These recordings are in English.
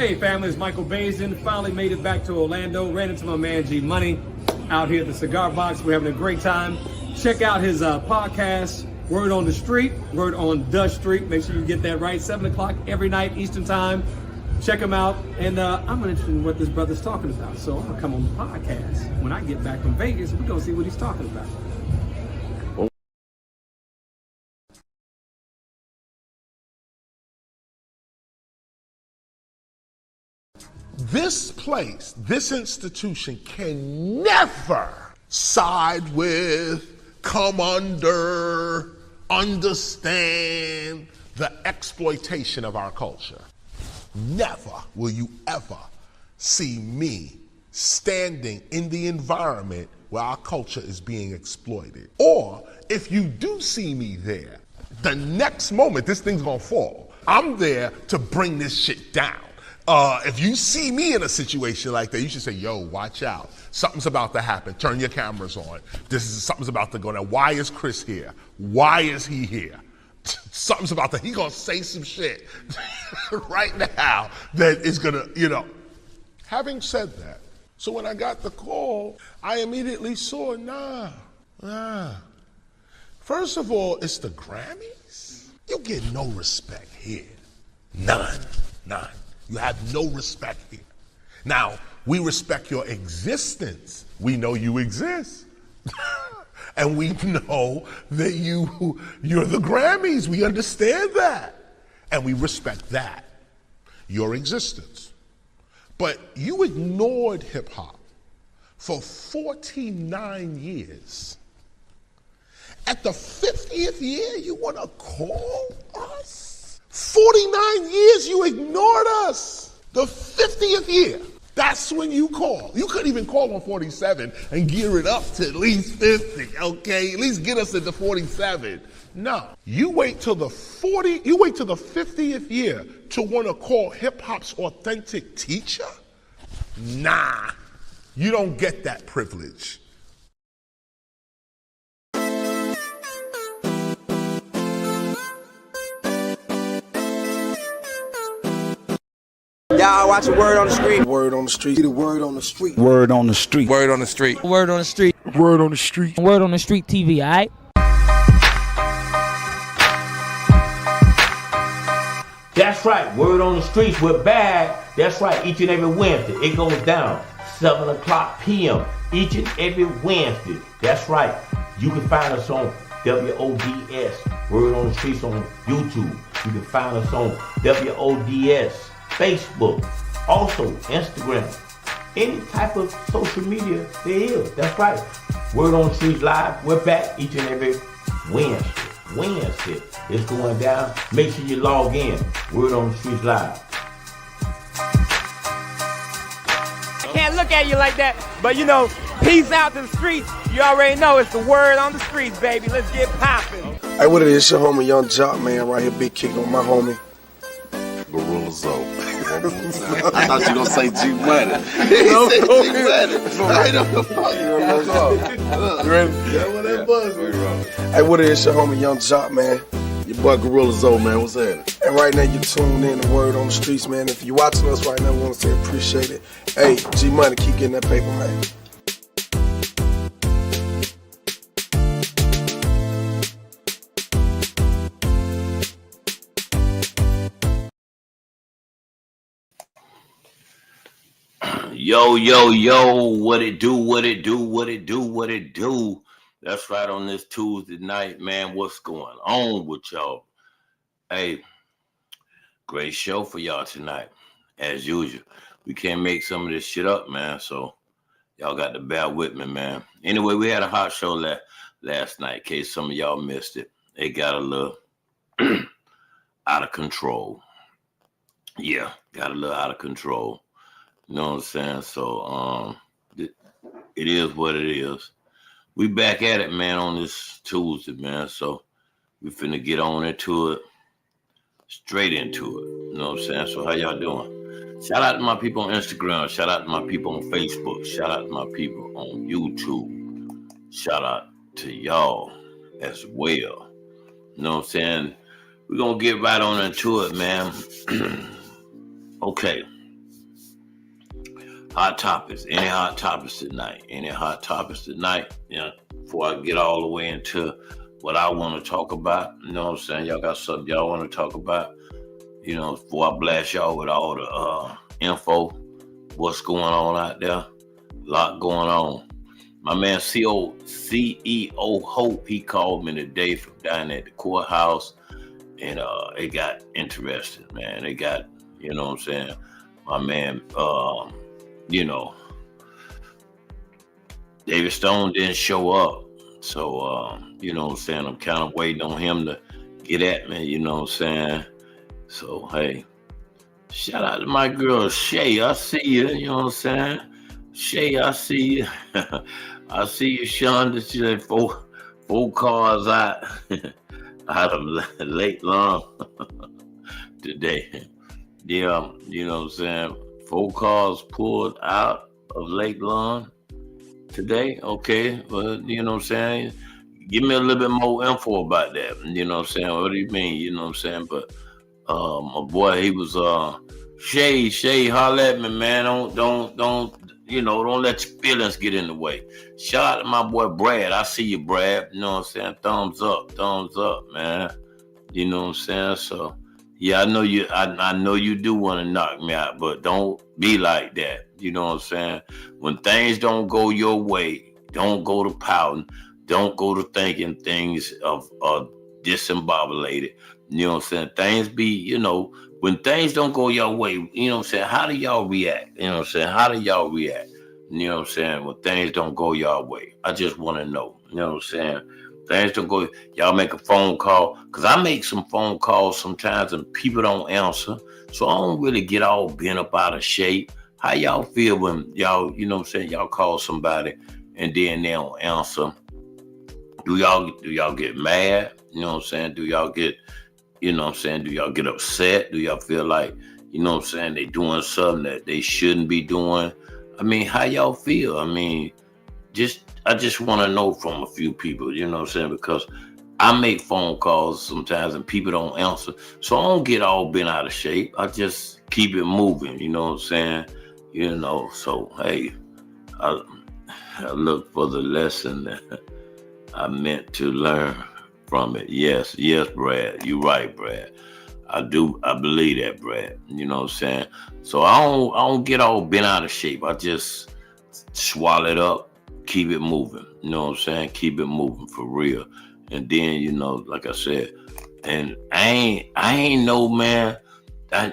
Hey family, it's Michael Bazin. Finally made it back to Orlando. Ran into my man G Money out here at the Cigar Box. We're having a great time. Check out his podcast, Word on the Street, Word on the Street. Make sure you get that right. 7 o'clock every night Eastern Time. Check him out. And I'm interested in what this brother's talking about. So I'm gonna come on the podcast when I get back from Vegas. We're gonna see what he's talking about. This place, this institution can never side with, come under, understand the exploitation of our culture. Never will you ever see me standing in the environment where our culture is being exploited. Or if you do see me there, the next moment this thing's gonna fall. I'm there to bring this shit down. If you see me in a situation like that, you should say, yo, watch out. Something's about to happen. Turn your cameras on. Something's about to go down. Why is Chris here? Why is he here? Something's about to, he gonna say some shit right now that is gonna, Having said that, so when I got the call, I immediately saw, First of all, it's the Grammys. You get no respect here. None. You have no respect here. Now, we respect your existence. We know you exist. And we know that you're the Grammys. We understand that. And we respect that, your existence. But you ignored hip hop for 49 years. At the 50th year, you want to call us? 49 years you ignored us. The 50th year, that's when you call. You couldn't even call on 47 and gear it up to at least 50, okay? At least get us into 47. No, you wait till the 50th year to want to call hip hop's authentic teacher? Nah, you don't get that privilege. Y'all watching Word on the Street. Word on the street. The word on the street. Word on the street. Word on the street. Word on the street. Word on the street. Word on the Street TV, alright? That's right, Word on the Streets, we're back. That's right, each and every Wednesday, it goes down 7 o'clock p.m. each and every Wednesday. That's right, you can find us on WODS, Word on the Streets on YouTube. You can find us on WODS, Facebook, also Instagram, any type of social media there is. That's right. Word on the Streets Live. We're back each and every Wednesday. It's going down. Make sure you log in. Word on the Streets Live. I can't look at you like that, but peace out to the streets. You already know it's the word on the streets, baby. Let's get popping. Hey, what it is? It's your homie Young Jock, man, right here, big kick on my homie. Gorilla Zoe. I thought you were going to say G Money. He said G Money. Right on the fuck. You ready? Yeah, what that buzz. Hey, what it is? It's your homie Young Jock, man. Your boy Gorilla Zoe, man. What's happening? And right now you tuned in to Word on the Streets, man. If you're watching us right now, we want to say appreciate it. Hey, G Money, keep getting that paper, man. Yo, what it do? That's right, on this Tuesday night, man, what's going on with y'all? Hey, great show for y'all tonight, as usual. We can't make some of this shit up, man, so y'all got to bear with me, man. Anyway, we had a hot show last night, in case some of y'all missed it. It got a little out of control. Yeah, got a little out of control. You know what I'm saying? So it is what it is. We back at it, man, on this Tuesday, man. So we finna get on into it, straight into it. You know what I'm saying? So how y'all doing? Shout out to my people on Instagram. Shout out to my people on Facebook. Shout out to my people on YouTube. Shout out to y'all as well. You know what I'm saying? We're gonna get right on into it, man. Okay. hot topics. Any hot topics tonight? Any hot topics tonight? You know, before I get all the way into what I want to talk about. You know what I'm saying? Y'all got something y'all want to talk about? You know, before I blast y'all with all the info, what's going on out there? A lot going on. My man CEO Hope, he called me today from down at the courthouse, and it got interesting, man. They got, you know what I'm saying? My man, you know, David Stone didn't show up. So, you know what I'm saying? I'm kind of waiting on him to get at me, you know what I'm saying? So, hey, shout out to my girl, Shay. I see you, you know what I'm saying? Shay, I see you. I see you, Sean. That you had four cars out of Lake Lawn today. Yeah, you know what I'm saying? 4 cars pulled out of Lake Lawn today. Okay, well, you know what I'm saying? Give me a little bit more info about that. You know what I'm saying? What do you mean? You know what I'm saying? But my boy, he was Shay, holler at me, man. Don't you know, don't let your feelings get in the way. Shout out to my boy Brad. I see you, Brad. You know what I'm saying? Thumbs up, man. You know what I'm saying? So yeah, I know you. I know you do want to knock me out, but don't be like that. You know what I'm saying? When things don't go your way, don't go to pouting. Don't go to thinking things are disembobulated. You know what I'm saying? Things be, you know, when things don't go your way, you know what I'm saying? How do y'all react? You know what I'm saying? How do y'all react? You know what I'm saying? When things don't go your way. I just want to know. You know what I'm saying? Things don't go, y'all make a phone call. Because I make some phone calls sometimes and people don't answer. So I don't really get all bent up out of shape. How y'all feel when y'all, you know what I'm saying, y'all call somebody and then they don't answer? Do y'all get mad? You know what I'm saying? Do y'all get, you know what I'm saying? Do y'all get upset? Do y'all feel like, you know what I'm saying, they doing something that they shouldn't be doing? I mean, how y'all feel? I mean, I just want to know from a few people, you know what I'm saying? Because I make phone calls sometimes and people don't answer. So I don't get all bent out of shape. I just keep it moving, you know what I'm saying? You know, so hey, I look for the lesson that I meant to learn from it. Yes, Brad. You're right, Brad. I believe that, Brad. You know what I'm saying? So I don't get all bent out of shape. I just swallow it up, keep it moving. You know what I'm saying? Keep it moving for real. And then, you know, like I said, and I ain't know, man.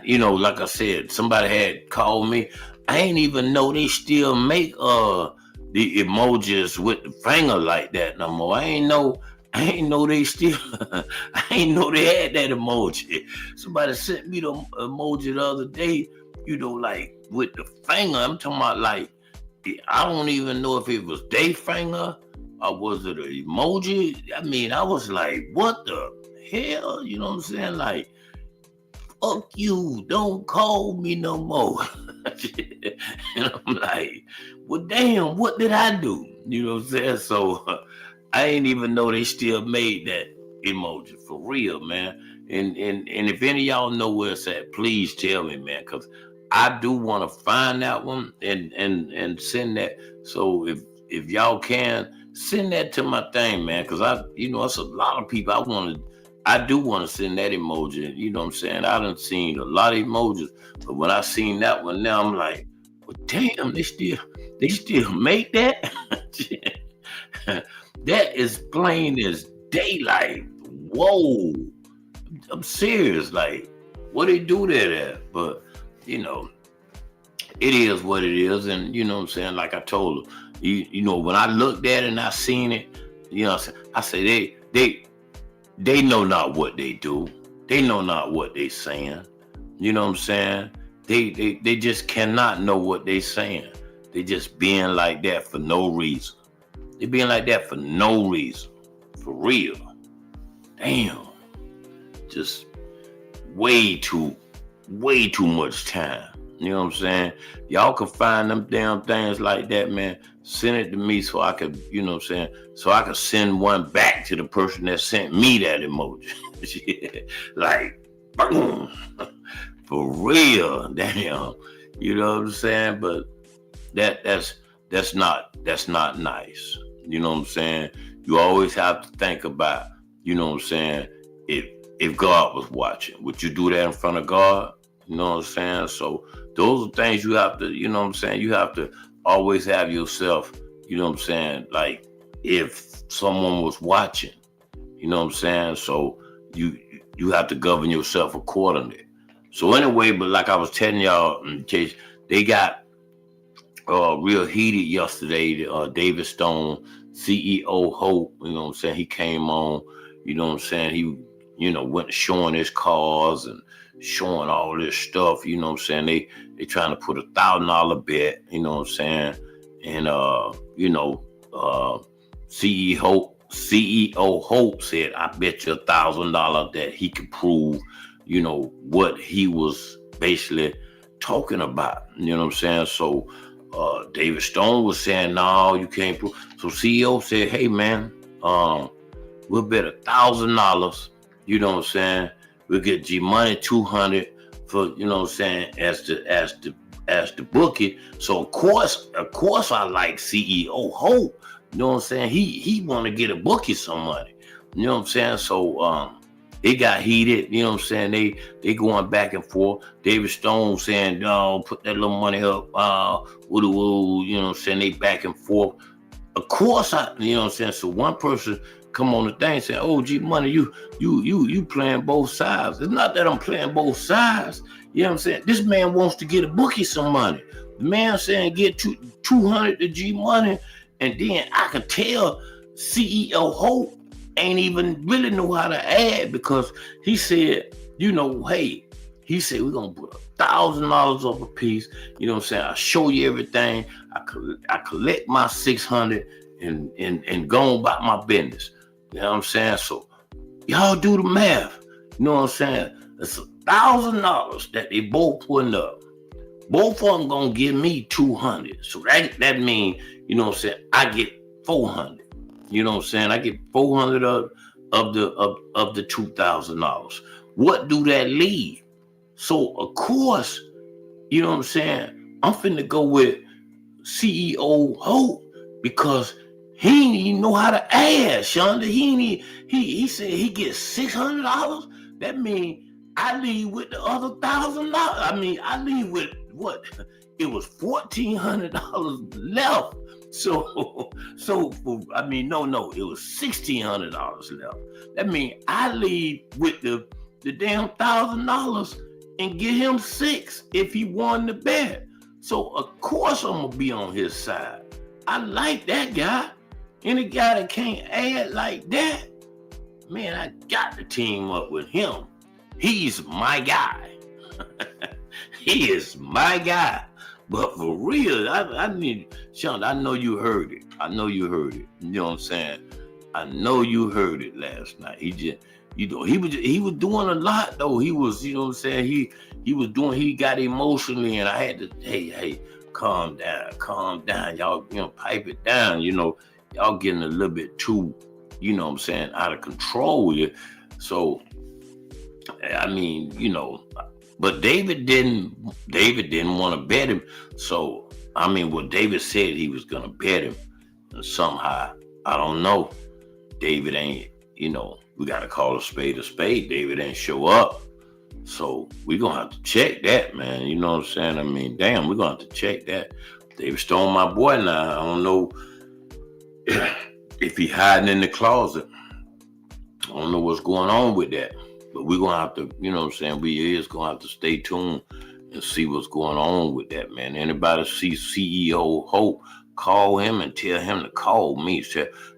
You know, like I said, somebody had called me. I ain't even know they still make the emojis with the finger like that no more. I ain't know they still I ain't know they had that emoji. Somebody sent me the emoji the other day, you know, like with the finger. I'm talking about, like, I don't even know if it was their finger or was it an emoji. I mean, I was like, what the hell? You know what I'm saying? Like, fuck you, don't call me no more. And I'm like, well, damn, what did I do? You know what I'm saying? So I ain't even know they still made that emoji for real, man. And if any of y'all know where it's at, please tell me, man, because I do want to find that one and send that. So if y'all can, send that to my thing, man, because you know, it's a lot of people I do want to send that emoji. You know what I'm saying? I done seen a lot of emojis, but when I seen that one now, I'm like, well, damn, they still make that? That is plain as daylight. Whoa. I'm serious. Like, what they do that at? But, you know, it is what it is. And, you know what I'm saying? Like I told them, you know, when I looked at it and I seen it, you know what I'm saying? I say they know not what they do. They know not what they saying. You know what I'm saying? They just cannot know what they saying. They just being like that for no reason. They being like that for no reason. For real. Damn. Just way too much time. You know what I'm saying? Y'all can find them damn things like that, man. Send it to me so I could, you know what I'm saying? So I could send one back to the person that sent me that emoji. Like, boom. For real. Damn. You know what I'm saying? But that's not nice. You know what I'm saying? You always have to think about, you know what I'm saying, if God was watching, would you do that in front of God? You know what I'm saying? So those are things you have to, you know what I'm saying, you have to always have yourself, you know what I'm saying, like if someone was watching, you know what I'm saying? So you have to govern yourself accordingly. So anyway, but like I was telling y'all, in case they got real heated yesterday. David Stone, CEO Hope, you know what I'm saying? He came on, you know what I'm saying? He, you know, went showing his cars and showing all this stuff, you know what I'm saying? They trying to put $1,000 bet, you know what I'm saying? And you know, CEO Hope said, I bet you $1,000 that he could prove, you know, what he was basically talking about. You know what I'm saying? So David Stone was saying, no, you can't prove. So CEO said, hey man, we'll bet $1,000, you know what I'm saying? We'll get G Money 200 for, you know what I'm saying, as the bookie. So of course I like CEO Hope. You know what I'm saying? He want to get a bookie some money. You know what I'm saying? So it got heated. You know what I'm saying? They going back and forth. David Stone saying, no, put that little money up. Woo, you know what I'm saying? They back and forth. Of course you know what I'm saying? So one person come on the thing saying, oh, G Money, you playing both sides. It's not that I'm playing both sides. You know what I'm saying? This man wants to get a bookie some money. The man saying get 200 to G Money. And then I could tell CEO Hope ain't even really know how to add, because he said, you know, hey, he said, we're going to put $1,000 up a piece. You know what I'm saying? I'll show you everything. I collect my 600 and go on about my business. You know what I'm saying? So y'all do the math. You know what I'm saying? It's $1,000 that they both putting up. Both of them gonna give me 200. So that means, you know what I'm saying, I get 400. You know what I'm saying? I get 400 of the $2,000. What do that leave? So of course, you know what I'm saying, I'm finna go with CEO Hope, because he ain't even know how to add, Shonda. He said he gets $600. That means I leave with the other $1,000. I mean, I leave with what? It was $1,400 left. So I mean, no, it was $1,600 left. That means I leave with the damn $1,000 and get him $6 if he won the bet. So of course I'm gonna be on his side. I like that guy. Any guy that can't add like that, man, I got to team up with him. He's my guy. He is my guy. But for real, I need, Sean, I know you heard it. You know what I'm saying? I know you heard it last night. He just, you know, he was doing a lot though. He was, you know what I'm saying? He got emotionally, and I had to, hey, calm down. Y'all, you know, pipe it down. You know, y'all getting a little bit too, you know what I'm saying, out of control with it. So, I mean, you know, but David didn't want to bet him. So, I mean, what David said he was going to bet him. And somehow, I don't know. David ain't, you know, we got to call a spade a spade. David ain't show up. So, we're going to have to check that, man. You know what I'm saying? I mean, damn, we're going to have to check that. David Stone, my boy now. I don't know if he hiding in the closet. I don't know what's going on with that. But we're going to have to, you know what I'm saying, we is going to have to stay tuned and see what's going on with that, man. Anybody see CEO Hope, call him and tell him to call me.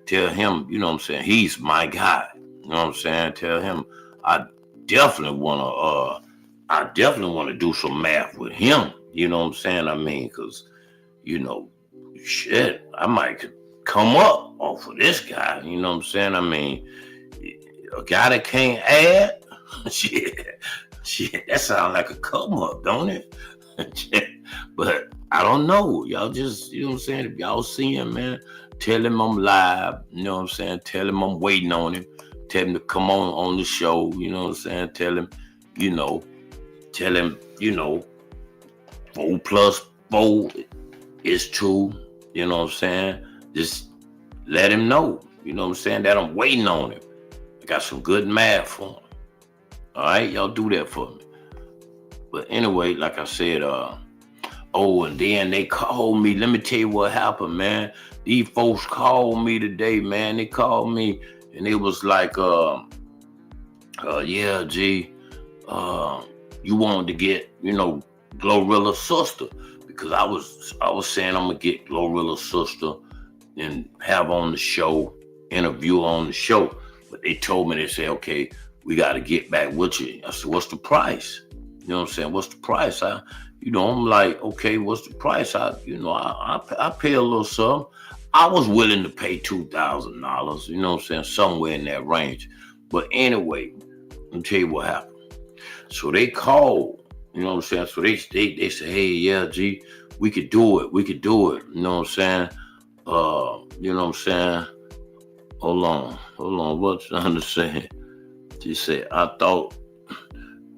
Tell him, you know what I'm saying, he's my guy. You know what I'm saying? Tell him I definitely want to do some math with him. You know what I'm saying? I mean, because, you know, shit, I might come up off of this guy. You know what I'm saying? I mean, a guy that can't add, shit, that sounds like a come up, don't it? But I don't know. Y'all just, you know what I'm saying? If y'all see him, man, tell him I'm live. You know what I'm saying? Tell him I'm waiting on him. Tell him to come on the show. You know what I'm saying? Tell him, you know, 4 + 4 is to, you know what I'm saying, just let him know, you know what I'm saying, that I'm waiting on him. I got some good math for him. All right, y'all do that for me. But anyway, like I said, and then they called me. Let me tell you what happened, man. These folks called me today, man. They called me and it was like, yeah, G, you wanted to get, you know, Glorilla's sister, because I was saying I'm gonna get Glorilla's sister and have on the show, interview on the show. But they told me, they said, okay, we got to get back with you. I said, what's the price? You know what I'm saying? What's the price? I'm like, okay, what's the price? I pay a little something. I was willing to pay $2,000, you know what I'm saying? Somewhere in that range. But anyway, let me tell you what happened. So they called, you know what I'm saying? So they said, hey, yeah, G, we could do it. You know what I'm saying? You know what I'm saying? Hold on. What you trying to say? She said, I thought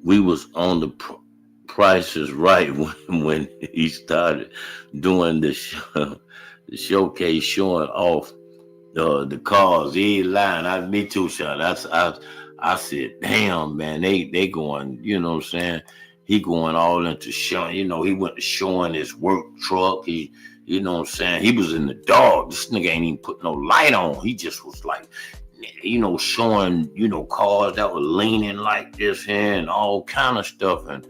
we was on the Price is Right when he started doing the showcase, showing off the cars. He ain't lying. Me too, Sean. I said, damn, man, they going, you know what I'm saying? He going all into showing, you know, he went to showing his work truck. He, you know what I'm saying? He was in the dark. This nigga ain't even put no light on. He just was like, you know, showing, you know, cars that were leaning like this here and all kind of stuff. And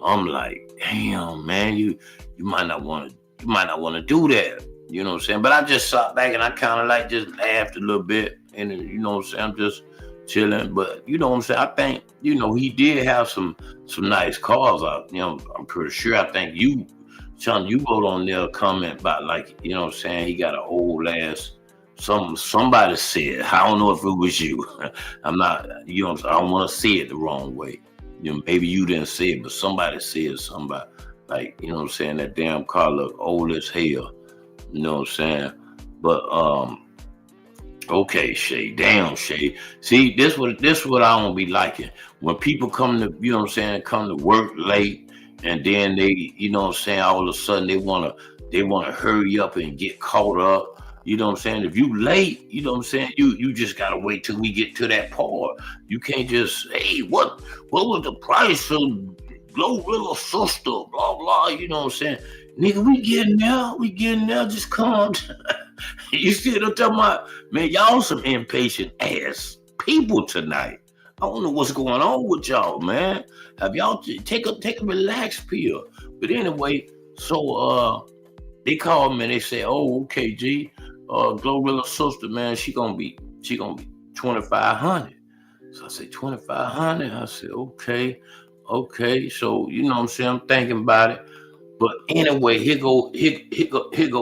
I'm like, damn, man, you might not want to do that. You know what I'm saying? But I just sat back and I kind of like just laughed a little bit. And you know what I'm saying? I'm just chilling. But you know what I'm saying? I think, you know, he did have some nice cars out. You know, I'm pretty sure. I think Sean, you wrote on there a comment about, like, you know what I'm saying, he got an old ass, somebody said, I don't know if it was you. I'm not, you know what I'm saying, I don't want to say it the wrong way. You know, maybe you didn't say it, but somebody said something about, like, you know what I'm saying, that damn car look old as hell. You know what I'm saying? But okay, Shay, damn, Shay. See, this what I don't be liking. When people come to, you know what I'm saying, come to work late, and then they, you know what I'm saying, all of a sudden they wanna hurry up and get caught up. You know what I'm saying? If you late, you know what I'm saying, you just gotta wait till we get to that part. You can't just, hey, what was the price of Glorilla's sister? Blah blah. You know what I'm saying? Nigga, we getting there. Just calm down. You see what I'm talking about? Man, y'all some impatient ass people tonight. I don't know what's going on with y'all, man. Have y'all take a relax pill? But anyway, so they called me and they said, oh, okay, G, Glorilla's sister, man, she gonna be 2,500. So I said, 2,500. I said, okay. So you know what I'm saying? I'm thinking about it. But anyway, here go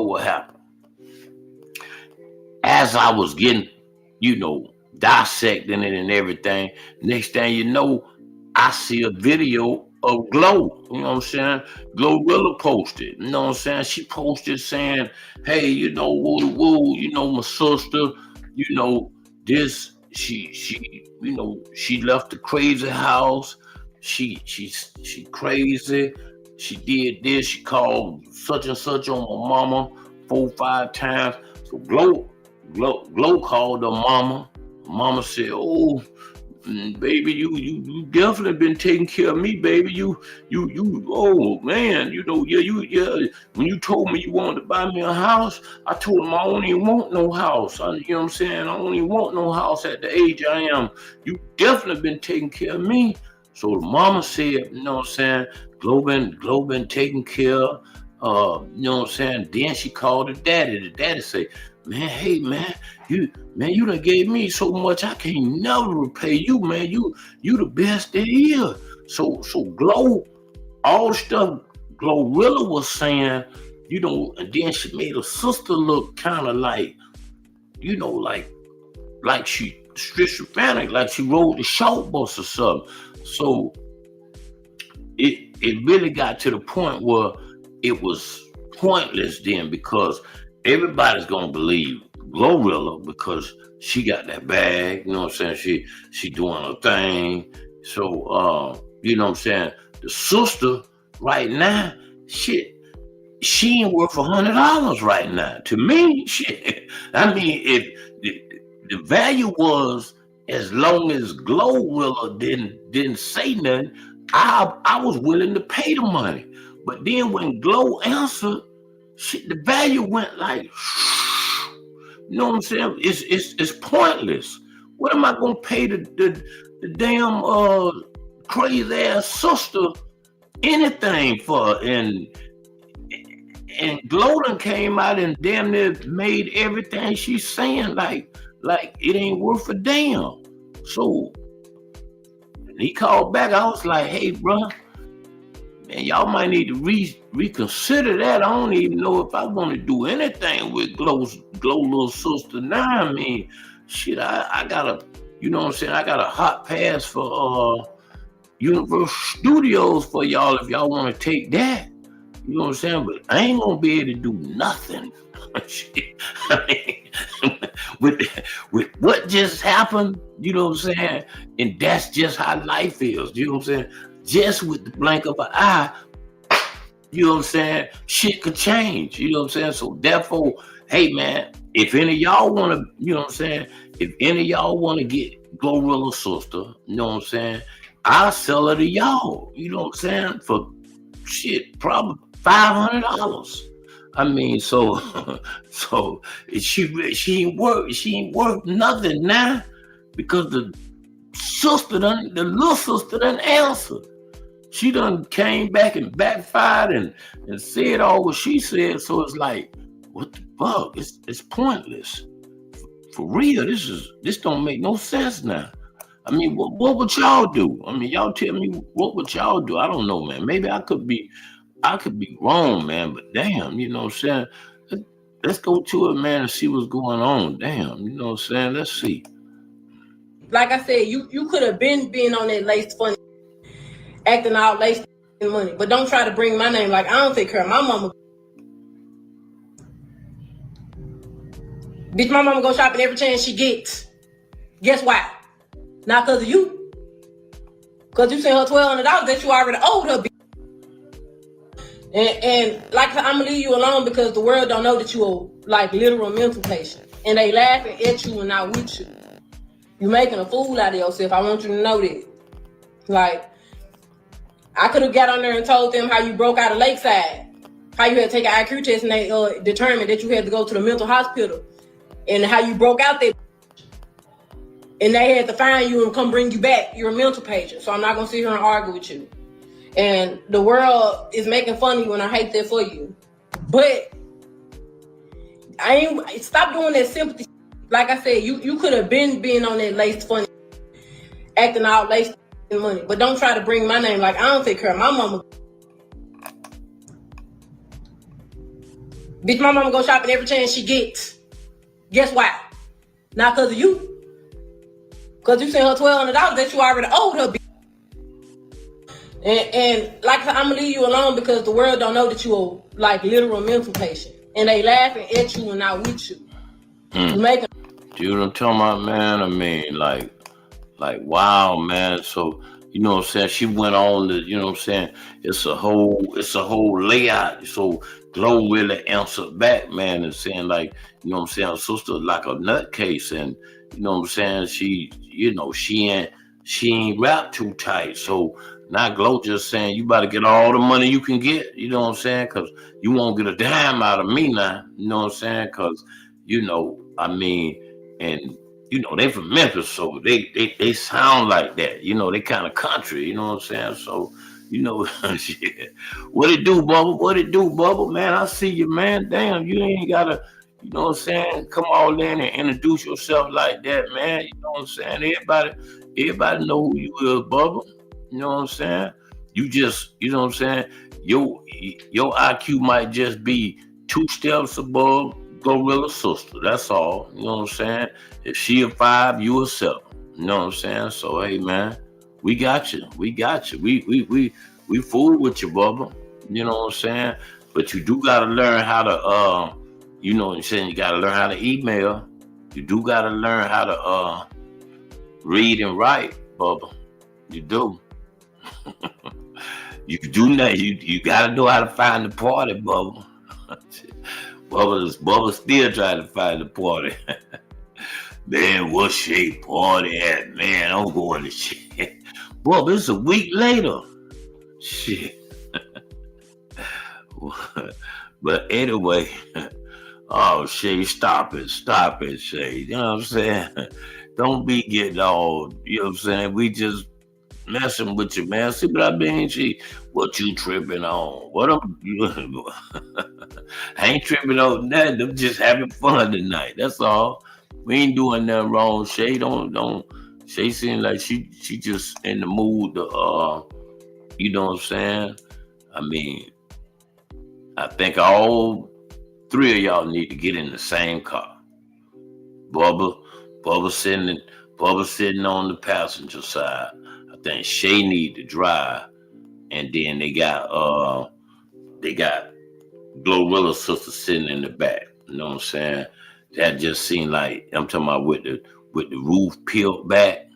what happened. As I was getting, you know, dissecting it and everything, next thing you know, I see a video of Glow. You know what I'm saying? Glorilla posted. You know what I'm saying? She posted saying, hey, you know, woo, you know, my sister, you know, this, she, you know, she left the crazy house. She's crazy. She did this. She called such and such on my mama 4-5 times. So Glow called her mama. Mama said, oh, baby, you definitely been taking care of me, baby. You, oh man, you know, yeah. When you told me you wanted to buy me a house, I told him I don't even want no house. You know what I'm saying? I don't even want no house at the age I am. You definitely been taking care of me. So the mama said, you know what I'm saying, Glow been taking care of, you know what I'm saying? Then she called the daddy. The daddy said, man, hey man, you done gave me so much I can't never repay you, man. You the best there is. So Glow, all the stuff Glorilla was saying, you know, and then she made her sister look kind of like, you know, like she schizophrenic, like she rode the short bus or something. So it really got to the point where it was pointless then, because everybody's gonna believe Glorilla because she got that bag, you know what I'm saying? She doing her thing. So you know what I'm saying? The sister right now, shit, she ain't worth $100 right now. To me, shit. I mean, if the value was, as long as Glorilla didn't say nothing, I was willing to pay the money. But then when Glow answered, shit, the value went like, you know what I'm saying? It's pointless. What am I gonna pay the damn crazy ass sister anything for? And Glowden came out and damn near made everything she's saying like it ain't worth a damn. So he called back. I was like, hey, bro, man, y'all might need to reconsider that. I don't even know if I want to do anything with Glow little sister now. I mean, shit, I got a, you know what I'm saying? I got a hot pass for Universal Studios for y'all if y'all want to take that. You know what I'm saying? But I ain't gonna be able to do nothing. Shit. I mean, with what just happened, you know what I'm saying? And that's just how life is. You know what I'm saying? Just with the blink of an eye, you know what I'm saying? Shit could change. You know what I'm saying? So therefore, hey man, if any of y'all want to, you know what I'm saying? If any of y'all want to get Glorilla sister, you know what I'm saying? I'll sell her to y'all. You know what I'm saying? For shit, probably $500. I mean, so she ain't worth nothing now because the little sister done answered. She done came back and backfired and said all what she said. So it's like, what the fuck? It's pointless. For real, this don't make no sense now. I mean, what would y'all do? I mean, y'all tell me, what would y'all do? I don't know, man. Maybe I could be wrong, man, but damn, you know what I'm saying? Let's go to it, man, and see what's going on. Damn, you know what I'm saying? Let's see. Like I said, you could have been on that lace funny, acting out lace money, but don't try to bring my name like I don't take care of my mama. Bitch, my mama go shopping every chance she gets. Guess why? Not because of you. Because you sent her $1,200 that you already owed her, bitch. And like I'm gonna leave you alone because the world don't know that you a like literal mental patient, and they laughing at you and not with you. You making a fool out of yourself. I want you to know that. Like, I could have got on there and told them how you broke out of Lakeside, how you had to take an IQ test and they determined that you had to go to the mental hospital, and how you broke out there, and they had to find you and come bring you back. You're a mental patient, so I'm not gonna sit here and argue with you. And the world is making fun of you, and I hate that for you. But stop doing that sympathy. Like I said, you could have been on that lace funny, acting out lace money, but don't try to bring my name like I don't take care of my mama. Bitch, my mama go shopping every chance she gets. Guess why? Not because of you. Because you sent her $1,200 that you already owed her, bitch. And like I'm gonna leave you alone because the world don't know that you a like literal mental patient, and they laughing at you and not with you. You making. You know what I'm talking about, man? I mean, like, wow, man. So you know what I'm saying? She went on to, you know what I'm saying? It's a whole layout. So Glow really answered back, man, and saying like, you know what I'm saying? Her sister like a nutcase, and you know what I'm saying? She ain't wrapped too tight, so. Now Glow just saying, you better get all the money you can get, you know what I'm saying? Because you won't get a dime out of me now, you know what I'm saying? Because, you know, I mean, and, you know, they from Memphis, so they sound like that. You know, they kind of country, you know what I'm saying? So, you know, shit. What it do, Bubba? What it do, Bubba? Man, I see you, man. Damn, you ain't got to, you know what I'm saying? Come all in and introduce yourself like that, man. You know what I'm saying? Everybody know who you is, Bubba. You know what I'm saying? You just, you know what I'm saying? Your IQ might just be 2 steps above Glorilla's sister. That's all. You know what I'm saying? If she a 5, you a 7. You know what I'm saying? So hey man, we got you. We fool with you, Bubba. You know what I'm saying? But you do gotta learn how to you know what I'm saying, you gotta learn how to email. You do gotta learn how to read and write, Bubba. You do. You do that. You gotta know how to find the party, Bubba. Bubba still trying to find the party. Man, what Shay party at? Man, I'm going to shit. Bubba, it's a week later. Shit. But anyway, oh, Shay, stop it, Shay. You know what I'm saying? Don't be getting all, you know what I'm saying? We just messing with you, man. See what I mean? What you tripping on? What I'm I ain't tripping on nothing. I'm just having fun tonight. That's all. We ain't doing nothing wrong. Shay don't Shay seems like she just in the mood to you know what I'm saying? I mean, I think all three of y'all need to get in the same car. Bubba sitting on the passenger side. I think Shay need to drive, and then they got Glorilla's sister sitting in the back. You know what I'm saying? That just seemed like, I'm talking about with the roof peeled back.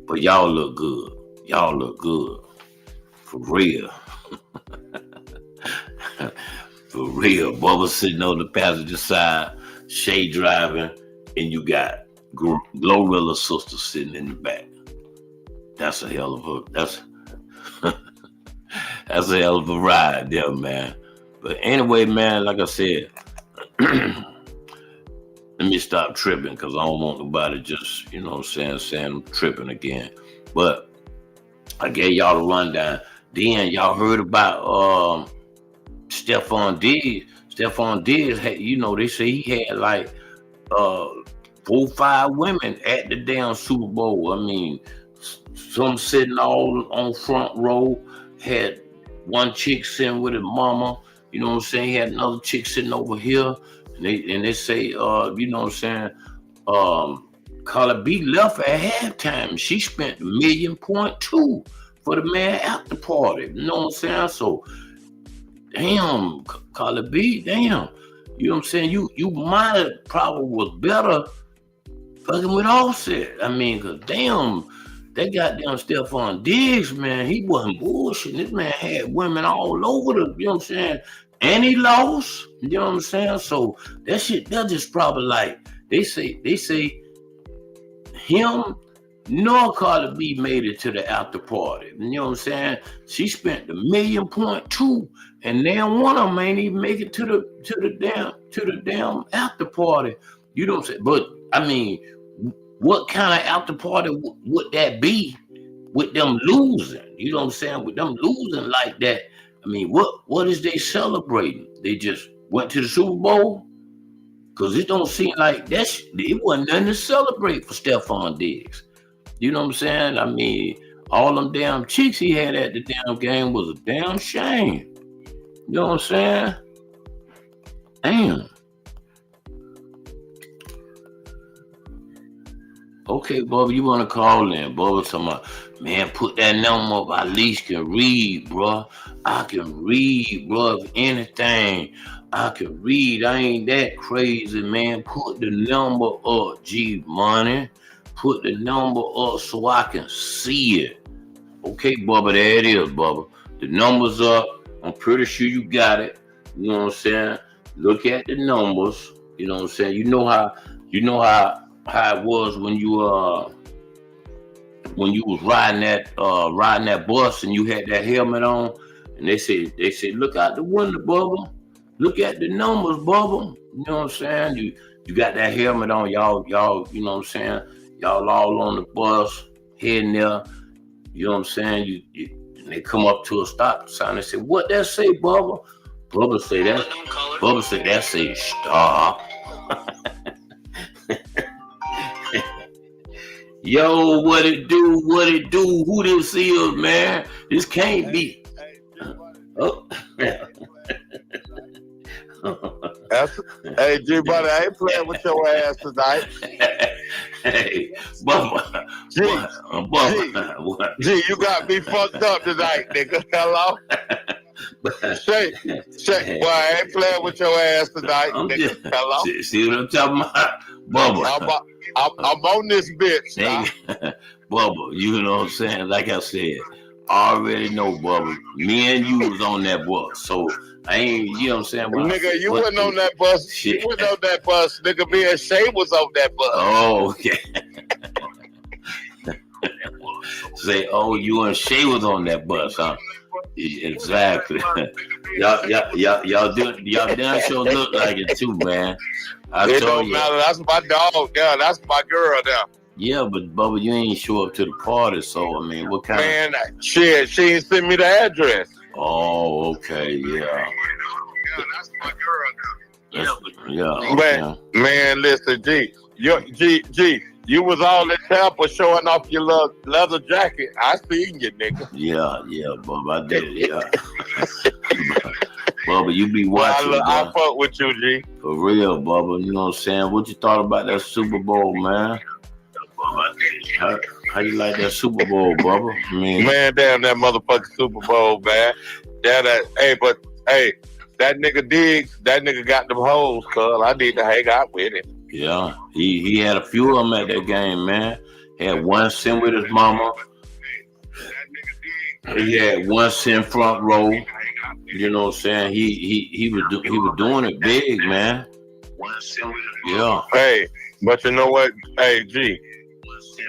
But y'all look good. Y'all look good. For real. For real. Bubba sitting on the passenger side, Shay driving, and you got Glorilla's sister sitting in the back. That's a hell of a ride there, man. But anyway, man, like I said, let me stop tripping because I don't want nobody just, you know what I'm saying I'm tripping again. But I gave y'all the rundown. Then y'all heard about Stephon Diggs. Stephon Diggs had, you know, they say he had like 4-5 women at the damn Super Bowl. I mean, some sitting all on front row, had one chick sitting with his mama, you know what I'm saying? He had another chick sitting over here, and they say, you know what I'm saying? Carla B left at halftime. She spent $1.2 million for the man after party. You know what I'm saying? So, damn, Carla B, damn. You know what I'm saying? You might have probably was better fucking with Offset. I mean, cause damn, that goddamn Stephon Diggs, man, he wasn't bullshitting. This man had women all over the, you know what I'm saying? And he lost. You know what I'm saying? So that just probably like, they say him nor Carla B made it to the after party. You know what I'm saying? She spent $1.2 million, and then one of them ain't even make it to the damn after party. You know what I'm saying? But I mean, what kind of after party would that be with them losing? You know what I'm saying? With them losing like that, I mean, what is they celebrating? They just went to the Super Bowl? Because it don't seem like it wasn't nothing to celebrate for Stephon Diggs. You know what I'm saying? I mean, all them damn chicks he had at the damn game was a damn shame. You know what I'm saying? Damn. Okay, Bubba, you want to call in? Bubba talking about, man, put that number up. I at least can read, bro. I can read, bro. If anything, I can read. I ain't that crazy, man. Put the number up, G Money. Put the number up so I can see it. Okay, Bubba, there it is, Bubba. The number's up. I'm pretty sure you got it. You know what I'm saying? Look at the numbers. You know what I'm saying? You know how it was when you was riding that bus and you had that helmet on, and they said, look out the window, Bubba. Look at the numbers, Bubba. You know what I'm saying? You got that helmet on, y'all, you know what I'm saying? Y'all all on the bus, heading there, you know what I'm saying? And they come up to a stop sign and say, what that say, Bubba? Bubba say that say stop. Yo, what it do? Who this is, man? This can't be. Oh. Hey, G-Buddy, I ain't playing with your ass tonight. Hey, Bubba. G, you got me fucked up tonight, nigga. Hello? Shay, boy, I ain't playing with your ass tonight, nigga. Hello? See what I'm talking about? Bubba. I'm on this bitch. Bubba, you know what I'm saying? Like I said, I already know, Bubba. Me and you was on that bus, so I ain't. You know what I'm saying? Nigga, you wasn't on that bus. Shit. You wasn't on that bus. Nigga, me and Shay was on that bus. Oh, okay. Say, oh, you and Shay was on that bus, huh? Exactly. y'all damn sure look like it too, man. It don't matter. That's my dog. Yeah, that's my girl now. Yeah, but Bubba, you ain't show up to the party, so I mean, what kind Man, shit, she ain't sent me the address. Oh, okay, yeah. Yeah, that's my girl now. Yeah. Man, listen, G, you was all in Tampa showing off your little leather jacket. I seen you, nigga. Yeah, Bubba, I did, yeah. Bubba, you be watching. I fuck with you, G. For real, Bubba. You know what I'm saying? What you thought about that Super Bowl, man? How you like that Super Bowl, Bubba? I mean, Man, damn that motherfucking Super Bowl, man. That nigga Diggs, that nigga got them hoes, cuz I need to hang out with him. yeah, he had a few of them at that game, man. He had one sitting with his mama. He had one sitting front row. You know what I'm saying? He was doing it big, man. Yeah. Hey, but you know what? Hey, G,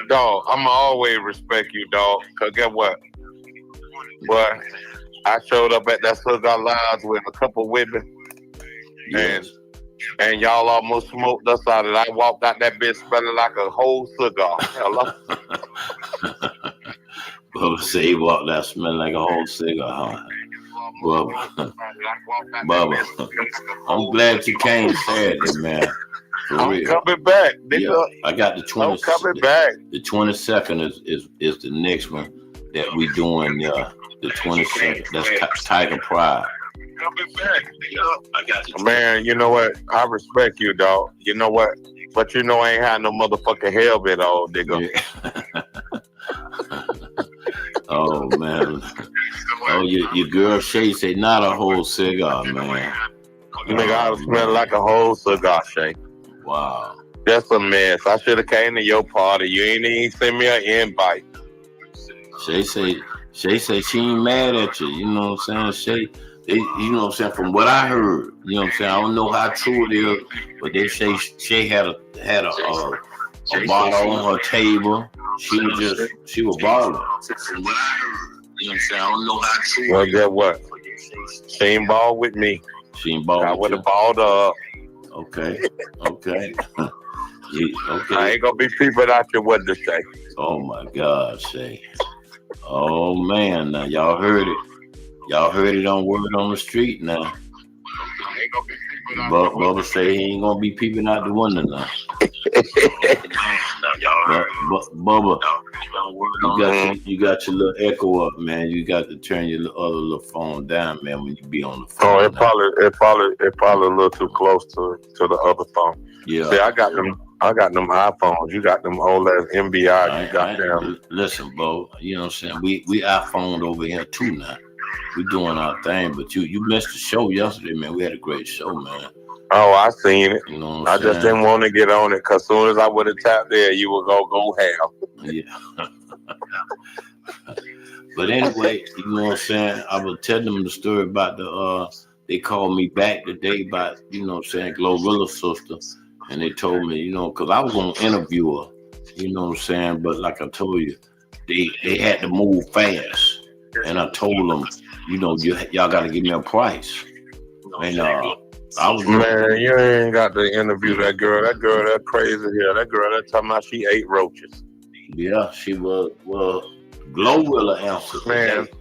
dog, I'ma always respect you, dog. Cause guess what? But I showed up at that cigar lounge with a couple women, Yes. and y'all almost smoked us out. And I walked out that bitch smelling like a whole cigar. Hello. Bubba say he walked out smelling like a whole cigar, huh? Bubba, I'm glad you came Saturday, man. For I'm real. coming back, nigga. Yeah, I got the 20. I'm coming back. The 22nd is the next one that we doing. The 22nd. That's Tiger Pride. Coming back, nigga. I got you. Man, you know what? I respect you, dog. You know what? But you know I ain't had no motherfucking helmet on, nigga. Yeah. Oh man. Oh, your girl Shay say not a whole cigar, man. Nigga, I was smelling like a whole cigar, Shay. Wow. That's a mess. I should have came to your party. You ain't even send me an invite. Shay say she ain't mad at you. You know what I'm saying? You know what I'm saying? From what I heard, you know what I'm saying? I don't know how true it is, but they say Shay had a bottle on her table. She was balling. From what I heard, you know what I'm saying? I don't know how true. Well, guess what? She ain't ball with me. She ain't balled. I would have balled up. Okay. Okay. I ain't gonna be peeping out your window, Shay. Oh my God, Shay. Oh man, now y'all heard it. Y'all heard it on Word on the Street now. Bubba say he ain't gonna be peeping out the window now. Bubba, you got your little echo up, man. You got to turn your other little phone down, man, when you be on the phone. Oh, it probably a little too close to the other phone. Yeah. See, I got them iPhones. You got them OLED MBI. You got them. Listen, Bo, you know what I'm saying? We iPhoned over here too now. We doing our thing, but you missed the show yesterday, man. We had a great show, man. Oh, I seen it. You know what I I'm just saying? didn't want to get on it because as soon as I would have tapped there, you would go ham. Yeah. But anyway, you know what I'm saying? I was telling them the story about they called me back today about, you know what I'm saying, Glorilla's sister. And they told me, you know, because I was going to interview her, you know what I'm saying? But like I told you, they had to move fast. And I told them, you know, y'all got to give me a price. And I was Man, you ain't got to interview that girl. That girl, that crazy here. That girl, that talking about she ate roaches. Yeah, she was. Well, Glorilla answered.